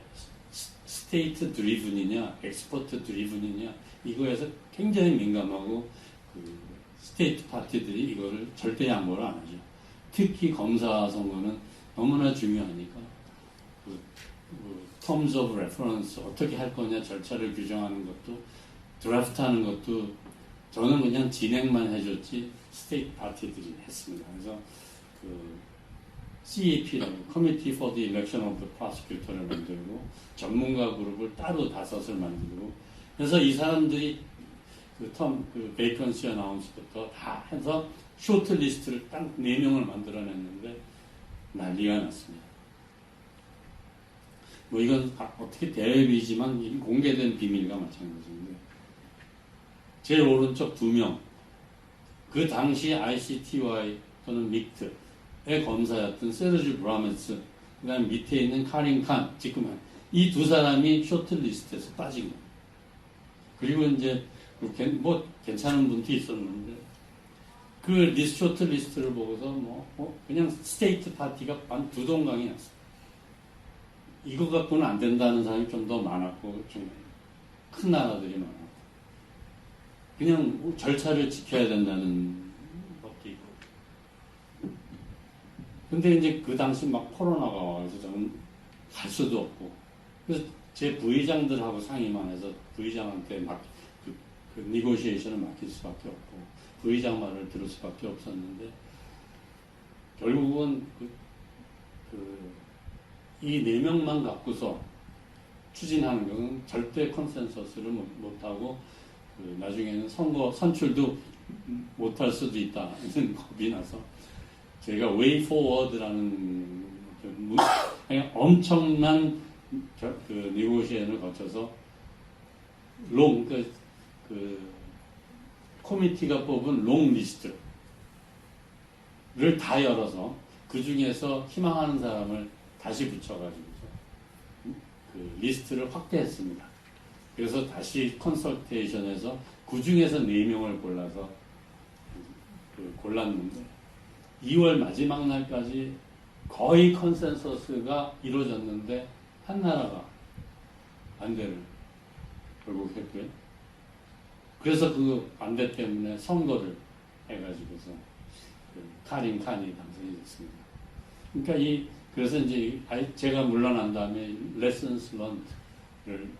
스테이트 드리븐이냐 엑스퍼트 드리븐이냐 이거에서 굉장히 민감하고 스테이트 파티들이 이거를 절대 양보를 안 하죠. 특히 검사 선거는 너무나 중요하니까 terms of reference 어떻게 할 거냐 절차를 규정하는 것도 드래프트하는 것도 저는 그냥 진행만 해줬지 스테이트 파티들이 했습니다. 그래서 CEP라고 Committee for the Election of the Prosecutor를 만들고 전문가 그룹을 따로 5을 만들고 그래서 이 사람들이 베이컨시 어나운스부터 다 해서 쇼트리스트를 딱 4명을 만들어냈는데 난리가 났습니다. 뭐 이건 어떻게 대비지만 공개된 비밀과 마찬가지인데 제일 오른쪽 2명 그 당시 ICTY 또는 믹트의 검사였던 세르주 브라메츠 그 다음 밑에 있는 카린 칸 지금 이 두 사람이 쇼트리스트에서 빠진 거예요. 그리고 이제 뭐 괜찮은 분도 있었는데 그 쇼트리스트를 보고서 그냥 스테이트 파티가 한 두 동강이 났어요. 이거 갖고는 안 된다는 사람이 좀 더 많았고 좀 큰 나라들이 많았고 그냥 절차를 지켜야 된다는 것도 있고 근데 이제 그 당시 막 코로나가 와서 저는 갈 수도 없고 그래서 제 부의장들하고 상의만 해서 부의장한테 막 그 니고시에이션을 맡길 수밖에 없고 부의장 말을 들을 수밖에 없었는데 결국은 이 4명만 갖고서 추진하는 것은 절대 컨센서스를 못하고 나중에는 선거 선출도 못할 수도 있다는 겁이 나서 제가 웨이 포워드라는 엄청난 니고시에이션을 거쳐서 코미티가 뽑은 롱 리스트를 다 열어서 그 중에서 희망하는 사람을 다시 붙여가지고 그 리스트를 확대했습니다. 그래서 다시 컨설테이션에서 그 중에서 4명을 골라서 골랐는데 2월 마지막 날까지 거의 컨센서스가 이루어졌는데 한 나라가 반대를 결국 했고요. 그래서 그 반대 때문에 선거를 해가지고서 카린 칸이 당선이 됐습니다. 그러니까 그래서 이제 제가 물러난 다음에 레슨스 런트를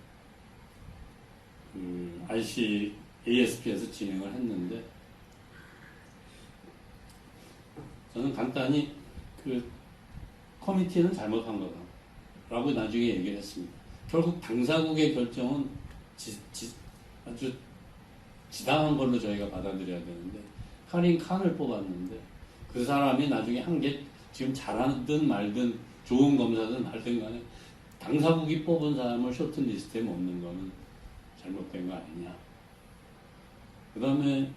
ASP에서 진행을 했는데 저는 간단히 커미티는 잘못한 거다라고 나중에 얘기를 했습니다. 결국 당사국의 결정은 아주 지당한 걸로 저희가 받아들여야 되는데 카린 칸을 뽑았는데 그 사람이 나중에 한 게 지금 잘하든 말든 좋은 검사든 말든 간에 당사국이 뽑은 사람을 쇼트리스트에 못 넣는 거는 잘못된 거 아니냐. 그 다음에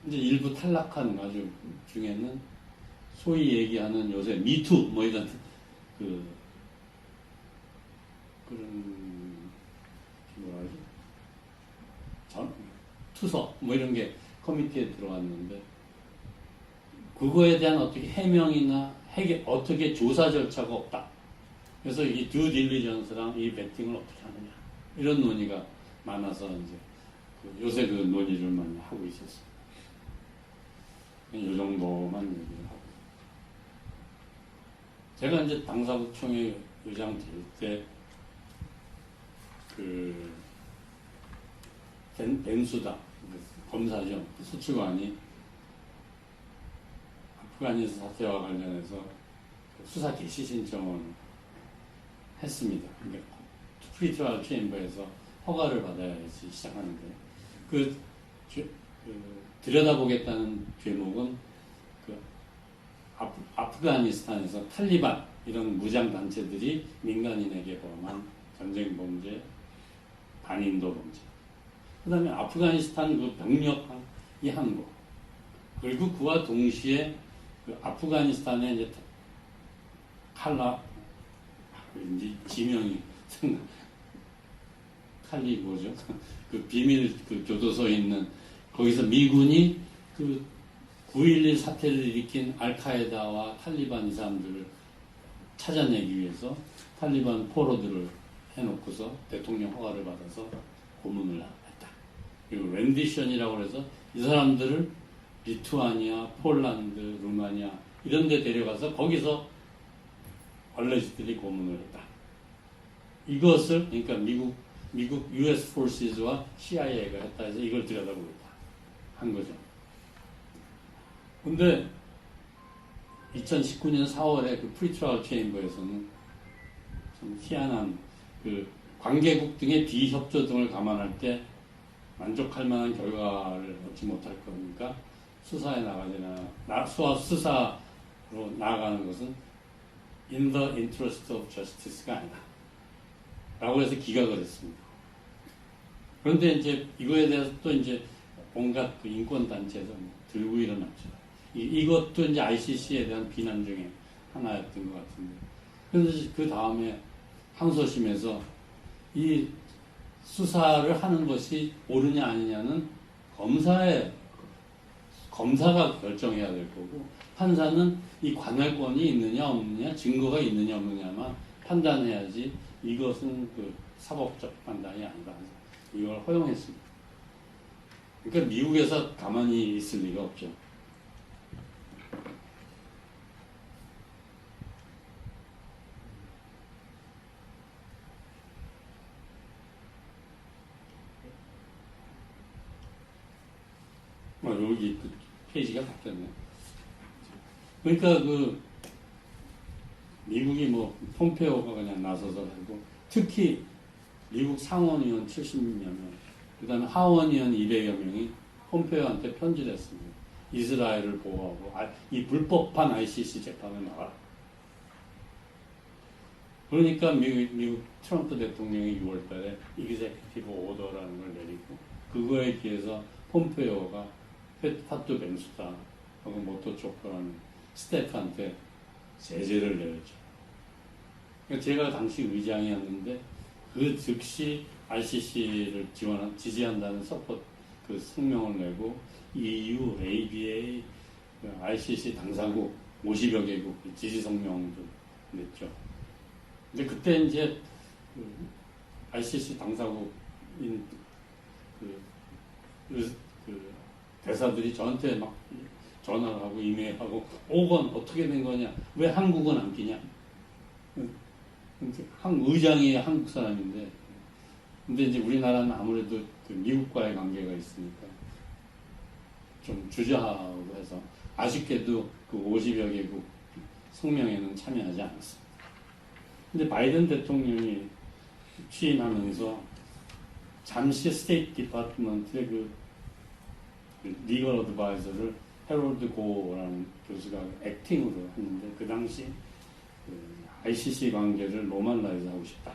이제 일부 탈락한 가족 중에는 소위 얘기하는 요새 미투 뭐 이런 그런 뭐라 그러지? 투서 뭐 이런 게 커미티에 들어왔는데 그거에 대한 어떻게 해명이나 어떻게 조사 절차가 없다. 그래서 이 듀 딜리전스랑 이 베팅을 어떻게 하느냐 이런 논의가 많아서 이제 요새 그 논의를 많이 하고 있었어요. 이 정도만 얘기를 하고 제가 이제 당사국 총회 의장 될 때 벤수다 검사죠. 수출관이 아프가니스탄 사태와 관련해서 수사 개시 신청을 했습니다. 그러니까 프리트라이얼 체인버에서 허가를 받아야지 시작하는데 들여다보겠다는 제목은 아프가니스탄에서 탈리반 이런 무장 단체들이 민간인에게 범한 전쟁 범죄, 반인도 범죄. 그다음에 아프가니스탄 병력이 한 거. 그리고 그와 동시에 아프가니스탄의 이제 이제 지명이 칼리 뭐죠? 비밀 교도소에 있는 거기서 미군이 9.11 사태를 일으킨 알카에다와 탈리반 이 사람들을 찾아내기 위해서 탈리반 포로들을 해놓고서 대통령 허가를 받아서 고문을 했다. 그리고 렌디션이라고 해서 이 사람들을 리투아니아, 폴란드, 루마니아 이런 데 데려가서 거기서 알레지들이 고문을 했다. 이것을 그러니까 미국 US Forces와 CIA가 했다 해서 이걸 들여다보겠다 한 거죠. 근데 2019년 4월에 프리트라이얼 체인버에서는 좀 희한한 관계국 등의 비협조 등을 감안할 때 만족할 만한 결과를 얻지 못할 거니까 수사에 나가거나 수사 나아가는 것은 in the interest of justice가 아니다. 라고 해서 기각을 했습니다. 그런데 이제 이거에 대해서 또 이제 온갖 그 인권단체에서 들고 일어났죠. 이것도 이제 ICC에 대한 비난 중에 하나였던 것 같은데. 그래서 그 다음에 항소심에서 이 수사를 하는 것이 옳으냐 아니냐는 검사가 결정해야 될 거고, 판사는 이 관할권이 있느냐 없느냐, 증거가 있느냐 없느냐만 판단해야지 이것은 그 사법적 판단이 아니다. 이걸 허용했습니다. 그러니까 미국에서 가만히 있을 리가 없죠. 여기 그 페이지가 바뀌었네. 그러니까 그 미국이 뭐 폼페오가 그냥 나서서 하고, 특히 미국 상원의원 70여 명, 그 다음에 하원의원 200여 명이 폼페오한테 편지를 했습니다. 이스라엘을 보호하고 이 불법한 ICC 재판을 막아라. 그러니까 미국 트럼프 대통령이 6월달에 이그제큐티브 오더라는 걸 내리고, 그거에 비해서 폼페오가 파투 벤수다 하고 모토 초코라는 스태프한테 제재를 내렸죠. 그러니까 제가 당시 의장이었는데 그 즉시 ICC를 지지한다는 서포트 그 성명을 내고 EU, ABA, ICC 당사국 50여 개국 지지 성명도 냈죠. 근데 그때 이제 그 ICC 당사국인 그 대사들이 저한테 막 전화를 하고 이메일하고, 5건 어떻게 된 거냐? 왜 한국은 안 끼냐? 의장이 한국 사람인데, 근데 이제 우리나라는 아무래도 그 미국과의 관계가 있으니까 좀 주저하고 해서 아쉽게도 그 50여 개국 성명에는 참여하지 않았습니다. 근데 바이든 대통령이 취임하면서 잠시 스테이트 디파트먼트의 그 리걸 어드바이저를 해롤드 고라는 교수가 액팅으로 했는데, 그 당시 그 ICC 관계를 노멀라이즈 하고 싶다.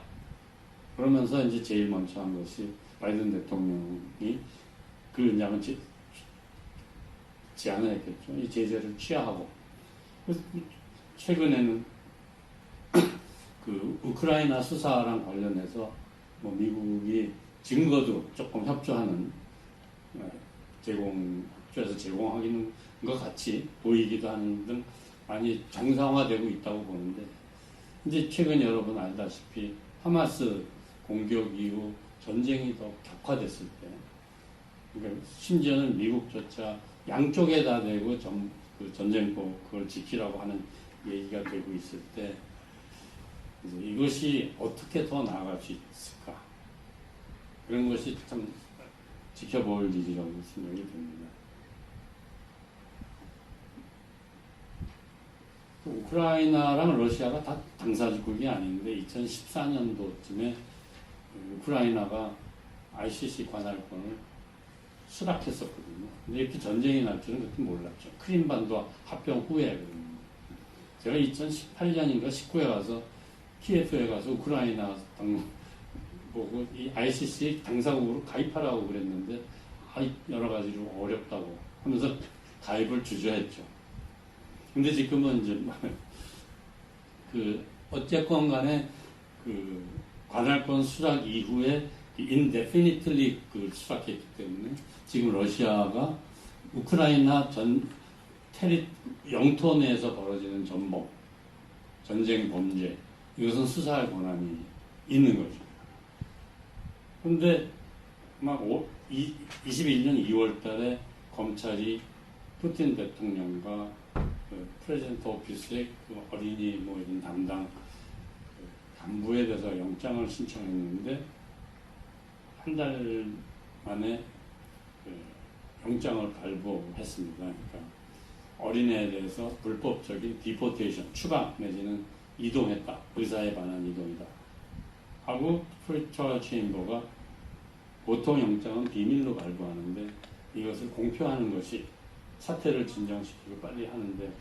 그러면서 이제 제일 먼저 한 것이 바이든 대통령이 그 양을 제안을 했겠죠. 이 제재를 취하하고. 그래서 최근에는 그 우크라이나 수사랑 관련해서 뭐 미국이 증거도 조금 협조하는 협조해서 제공하기는 것 같이 보이기도 하는 등 많이 정상화되고 있다고 보는데, 이제 최근 여러분 알다시피 하마스 공격 이후 전쟁이 더 격화됐을 때, 그러니까 심지어는 미국조차 양쪽에다 대고 그 전쟁법 그걸 지키라고 하는 얘기가 되고 있을 때, 이것이 어떻게 더 나아갈 수 있을까? 그런 것이 참 지켜볼 일이라고 생각이 듭니다. 우크라이나랑 러시아가 다 당사국이 아닌데 2014년도쯤에 우크라이나가 ICC 관할권을 수락했었거든요. 근데 이렇게 전쟁이 날 줄은 그때 몰랐죠. 크림반도 합병 후에거든요. 제가 2018년인가 19에 가서 키예프에 가서 우크라이나 보고 이 ICC 당사국으로 가입하라고 그랬는데 여러 가지로 어렵다고 하면서 가입을 주저했죠. 근데 지금은 이제 그 어쨌건 간에 그 관할권 수락 이후에 indefinitely 그 수락했기 때문에 지금 러시아가 우크라이나 영토 내에서 벌어지는 전범, 전쟁 범죄, 이것은 수사할 권한이 있는 거죠. 그런데 막 21년 2월 달에 검찰이 푸틴 대통령과 그 프레젠트 오피스의 그 어린이 뭐 이런 담당 그 간부에 대해서 영장을 신청했는데 한 달 만에 그 영장을 발부했습니다. 그러니까 어린애에 대해서 불법적인 디포테이션, 추방 내지는 이동했다. 의사에 반한 이동이다. 하고 프리처 체인버가 보통 영장은 비밀로 발부하는데 이것을 공표하는 것이 사태를 진정시키고 빨리 하는데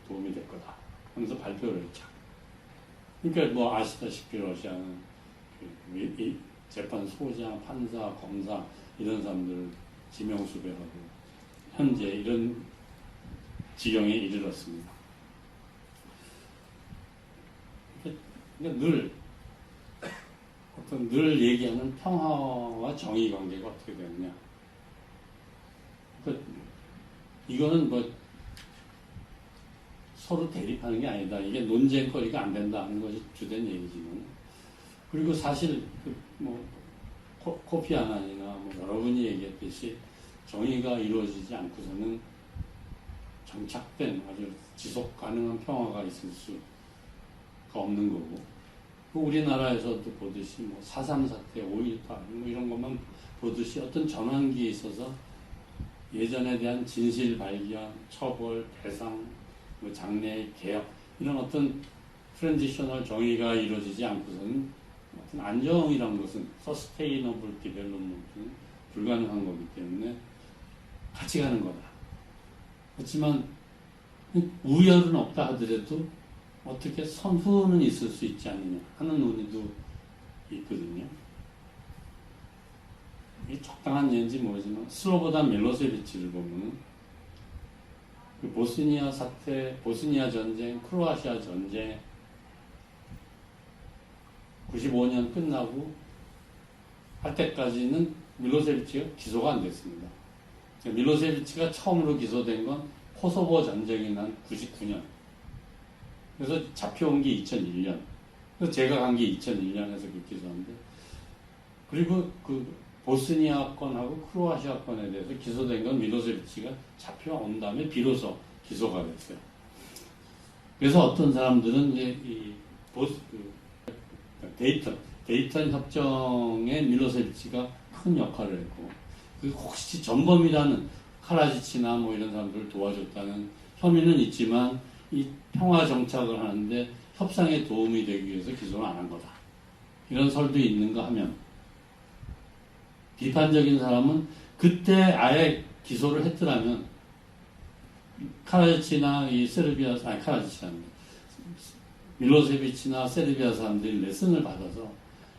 도움이 될 거다 하면서 발표를 했죠. 그러니까 뭐 아시다시피 러시아는 이 재판 소장, 판사, 검사 이런 사람들 지명수배하고 현재 이런 지경에 이르렀습니다. 그러니까 늘 얘기하는 평화와 정의 관계가 어떻게 되느냐. 그러니까 이거는 뭐 서로 대립하는 게 아니다. 이게 논쟁거리가 안 된다는 것이 주된 얘기지만. 그리고 사실 뭐 코피 아난이나 뭐 여러분이 얘기했듯이 정의가 이루어지지 않고서는 정착된 아주 지속 가능한 평화가 있을 수가 없는 거고. 우리나라에서도 보듯이 뭐 4.3 사태, 5.18 뭐 이런 것만 보듯이 어떤 전환기에 있어서 예전에 대한 진실 발견, 처벌, 배상, 뭐 장래 개혁 이런 어떤 트랜지셔널 정의가 이루어지지 않고서는 어떤 안정이라는 것은 서스테이너블 디벨롭먼트는 불가능한 거기 때문에 같이 가는 거다. 그렇지만 우열은 없다 하더라도 어떻게 선후는 있을 수 있지 않느냐 하는 논의도 있거든요. 이게 적당한 예인지 모르지만 슬로보단 밀로세비치를 보면 그 보스니아 사태, 보스니아 전쟁, 크로아시아 전쟁 95년 끝나고 할 때까지는 밀로세비치가 기소가 안 됐습니다. 밀로세비치가 처음으로 기소된 건 코소보 전쟁이 난 99년. 그래서 잡혀온 게 2001년. 그래서 제가 간 게 2001년에서 그 기소한데, 그리고 그 보스니아 건하고 크로아시아 건에 대해서 기소된 건 밀로세비치가 잡혀온 다음에 비로소 기소가 됐어요. 그래서 어떤 사람들은 이제 이 데이턴 협정에 밀로세비치가 큰 역할을 했고, 그 혹시 전범이라는 카라지치나 뭐 이런 사람들을 도와줬다는 혐의는 있지만 이 평화 정착을 하는데 협상에 도움이 되기 위해서 기소를 안 한 거다. 이런 설도 있는가 하면, 비판적인 사람은 그때 아예 기소를 했더라면 카라지치나 이 밀로세비치나 세르비아 사람들이 레슨을 받아서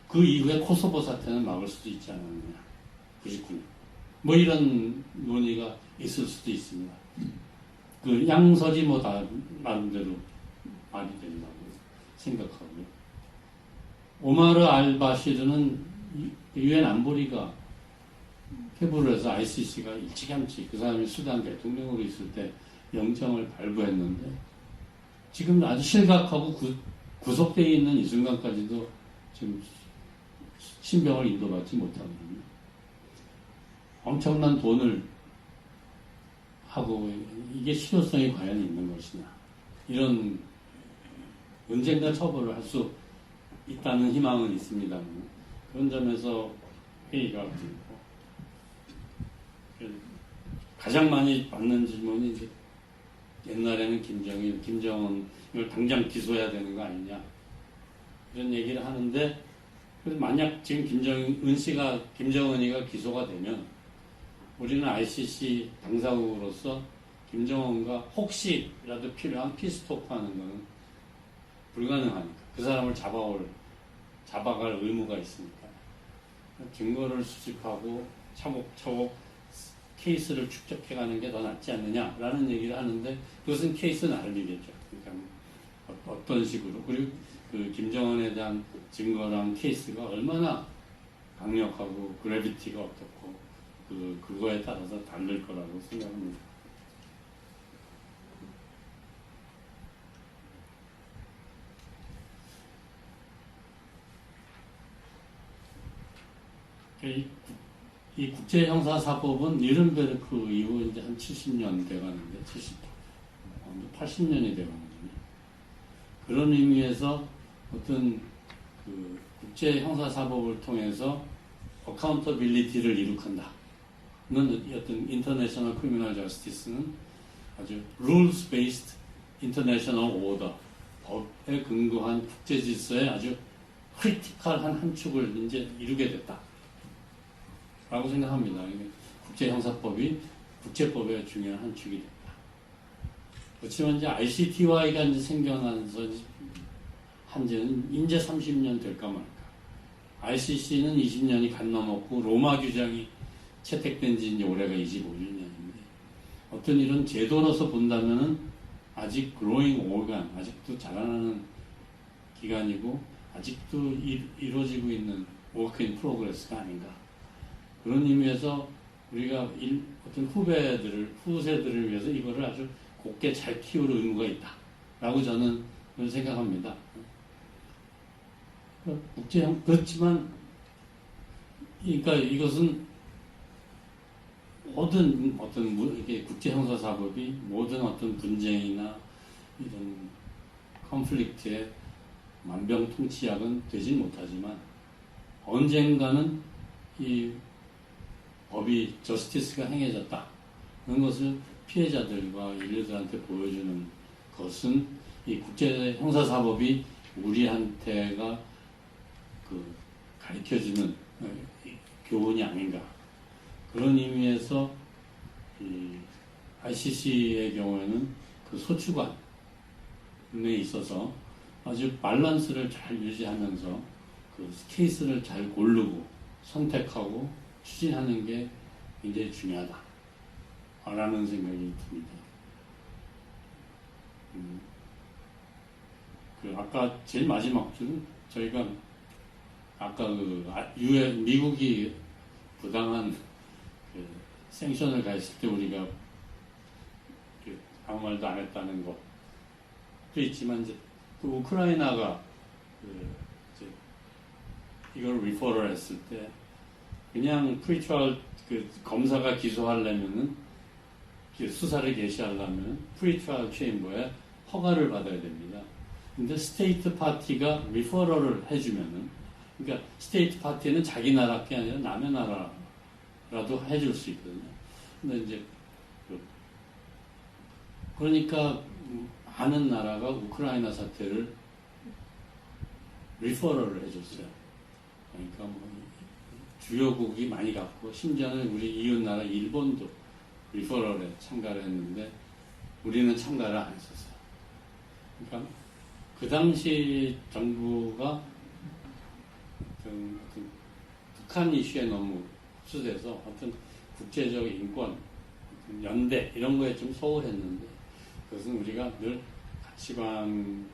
그 이후에 코소보 사태는 막을 수도 있지 않았느냐. 99년. 뭐 이런 논의가 있을 수도 있습니다. 그 양설이 뭐 다 나름대로 말이 된다고 생각하고요. 오마르 알바시르는 유엔 안보리가 회부를 해서 ICC가 일찌감치 그 사람이 수단 대통령으로 있을 때 영장을 발부했는데 지금 아주 실각하고 구속되어 있는 이 순간까지도 지금 신병을 인도받지 못하거든요. 엄청난 돈을 하고 이게 실효성이 과연 있는 것이냐. 이런 언젠가 처벌을 할 수 있다는 희망은 있습니다만 그런 점에서 회의가 되고 가장 많이 받는 질문이 이제 옛날에는 김정은을 당장 기소해야 되는 거 아니냐 이런 얘기를 하는데 그래서 만약 지금 김정은이가 기소가 되면 우리는 ICC 당사국으로서 김정은과 혹시라도 필요한 피스토크하는 것은 불가능하니까 그 사람을 잡아갈 의무가 있으니까 증거를 수집하고 차곡차곡 케이스를 축적해가는 게 더 낫지 않느냐라는 얘기를 하는데 그것은 케이스 나름이겠죠. 그러니까 어떤 식으로 그리고 그 김정은에 대한 증거랑 케이스가 얼마나 강력하고 그래비티가 어떻고 그거에 따라서 다를 거라고 생각합니다. 이 국제형사사법은 니른베르크 이후 이제 한 70년 돼가는데 80년이 돼가거든요. 그런 의미에서 어떤 그 국제형사사법을 통해서 어카운터빌리티를 이룩한다. 는 어떤 인터내셔널 크리미널 저스티스는 아주 rules based international order 법에 근거한 국제 질서의 아주 크리티컬한 한 축을 이제 이루게 됐다. 라고 생각합니다. 국제 형사법이 국제법의 중요한 한 축이 됐다. 그렇지만 이제 ICTY가 이제 생겨나서 한지는 이제 30년 될까 말까. ICC는 20년이 간 넘었고 로마 규정이 채택된 지 이제 올해가 25주년인데 어떤 이런 제도로서 본다면은 아직 growing organ, 아직도 자라나는 기간이고 아직도 이루어지고 있는 work in progress가 아닌가. 그런 의미에서 우리가 어떤 후세들을 위해서 이거를 아주 곱게 잘 키울 의무가 있다. 라고 저는 그런 생각합니다. 그렇지만, 그러니까 이것은 모든 이게 국제형사사법이 모든 어떤 분쟁이나 이런 컨플릭트의 만병통치약은 되진 못하지만 언젠가는 이 법이 저스티스가 행해졌다. 그런 것을 피해자들과 인류들한테 보여주는 것은 이 국제형사사법이 우리한테가 가르쳐주는 교훈이 아닌가. 그런 의미에서 이 ICC의 경우에는 그 소추관에 있어서 아주 밸런스를 잘 유지하면서 그 케이스를 잘 고르고 선택하고 추진하는 게 굉장히 중요하다라는 생각이 듭니다. 그 아까 제일 마지막 줄은 저희가 아까 미국이 부당한 그 생션을 가했을 때 우리가 아무 말도 안 했다는 것도 있지만 이제 또 우크라이나가 이제 이걸 리퍼럴 했을 때 그냥 프리트라이얼 검사가 기소하려면은 수사를 개시하려면 프리트라이얼 체인버에 허가를 받아야 됩니다. 근데 스테이트 파티가 리퍼럴을 해주면은 그러니까 스테이트 파티는 자기 나라 게 아니라 남의 나라라도 해줄 수 있거든요. 근데 이제 그러니까 많은 나라가 우크라이나 사태를 리퍼럴을 해줬어요. 그러니까 뭐 주요국이 많이 갔고 심지어는 우리 이웃 나라 일본도 리퍼럴에 참가를 했는데 우리는 참가를 안 했었어요. 그러니까 그 당시 정부가 북한 이슈에 너무 흡수돼서 어떤 국제적 인권, 연대 이런 거에 좀 소홀했는데 그것은 우리가 늘 가치관,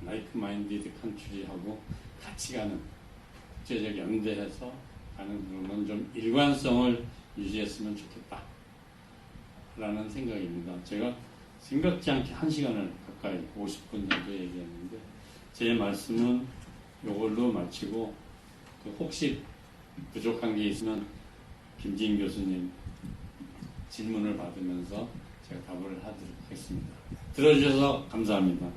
라이크 마인디드 컨트리하고 같이 가는 국제적 연대해서 가는 그런 좀 일관성을 유지했으면 좋겠다 라는 생각입니다. 제가 생각지 않게 1시간을 가까이 50분 정도 얘기했는데 제 말씀은 이걸로 마치고 혹시 부족한 게 있으면 김진 교수님 질문을 받으면서 제가 답을 하도록 하겠습니다. 들어주셔서 감사합니다.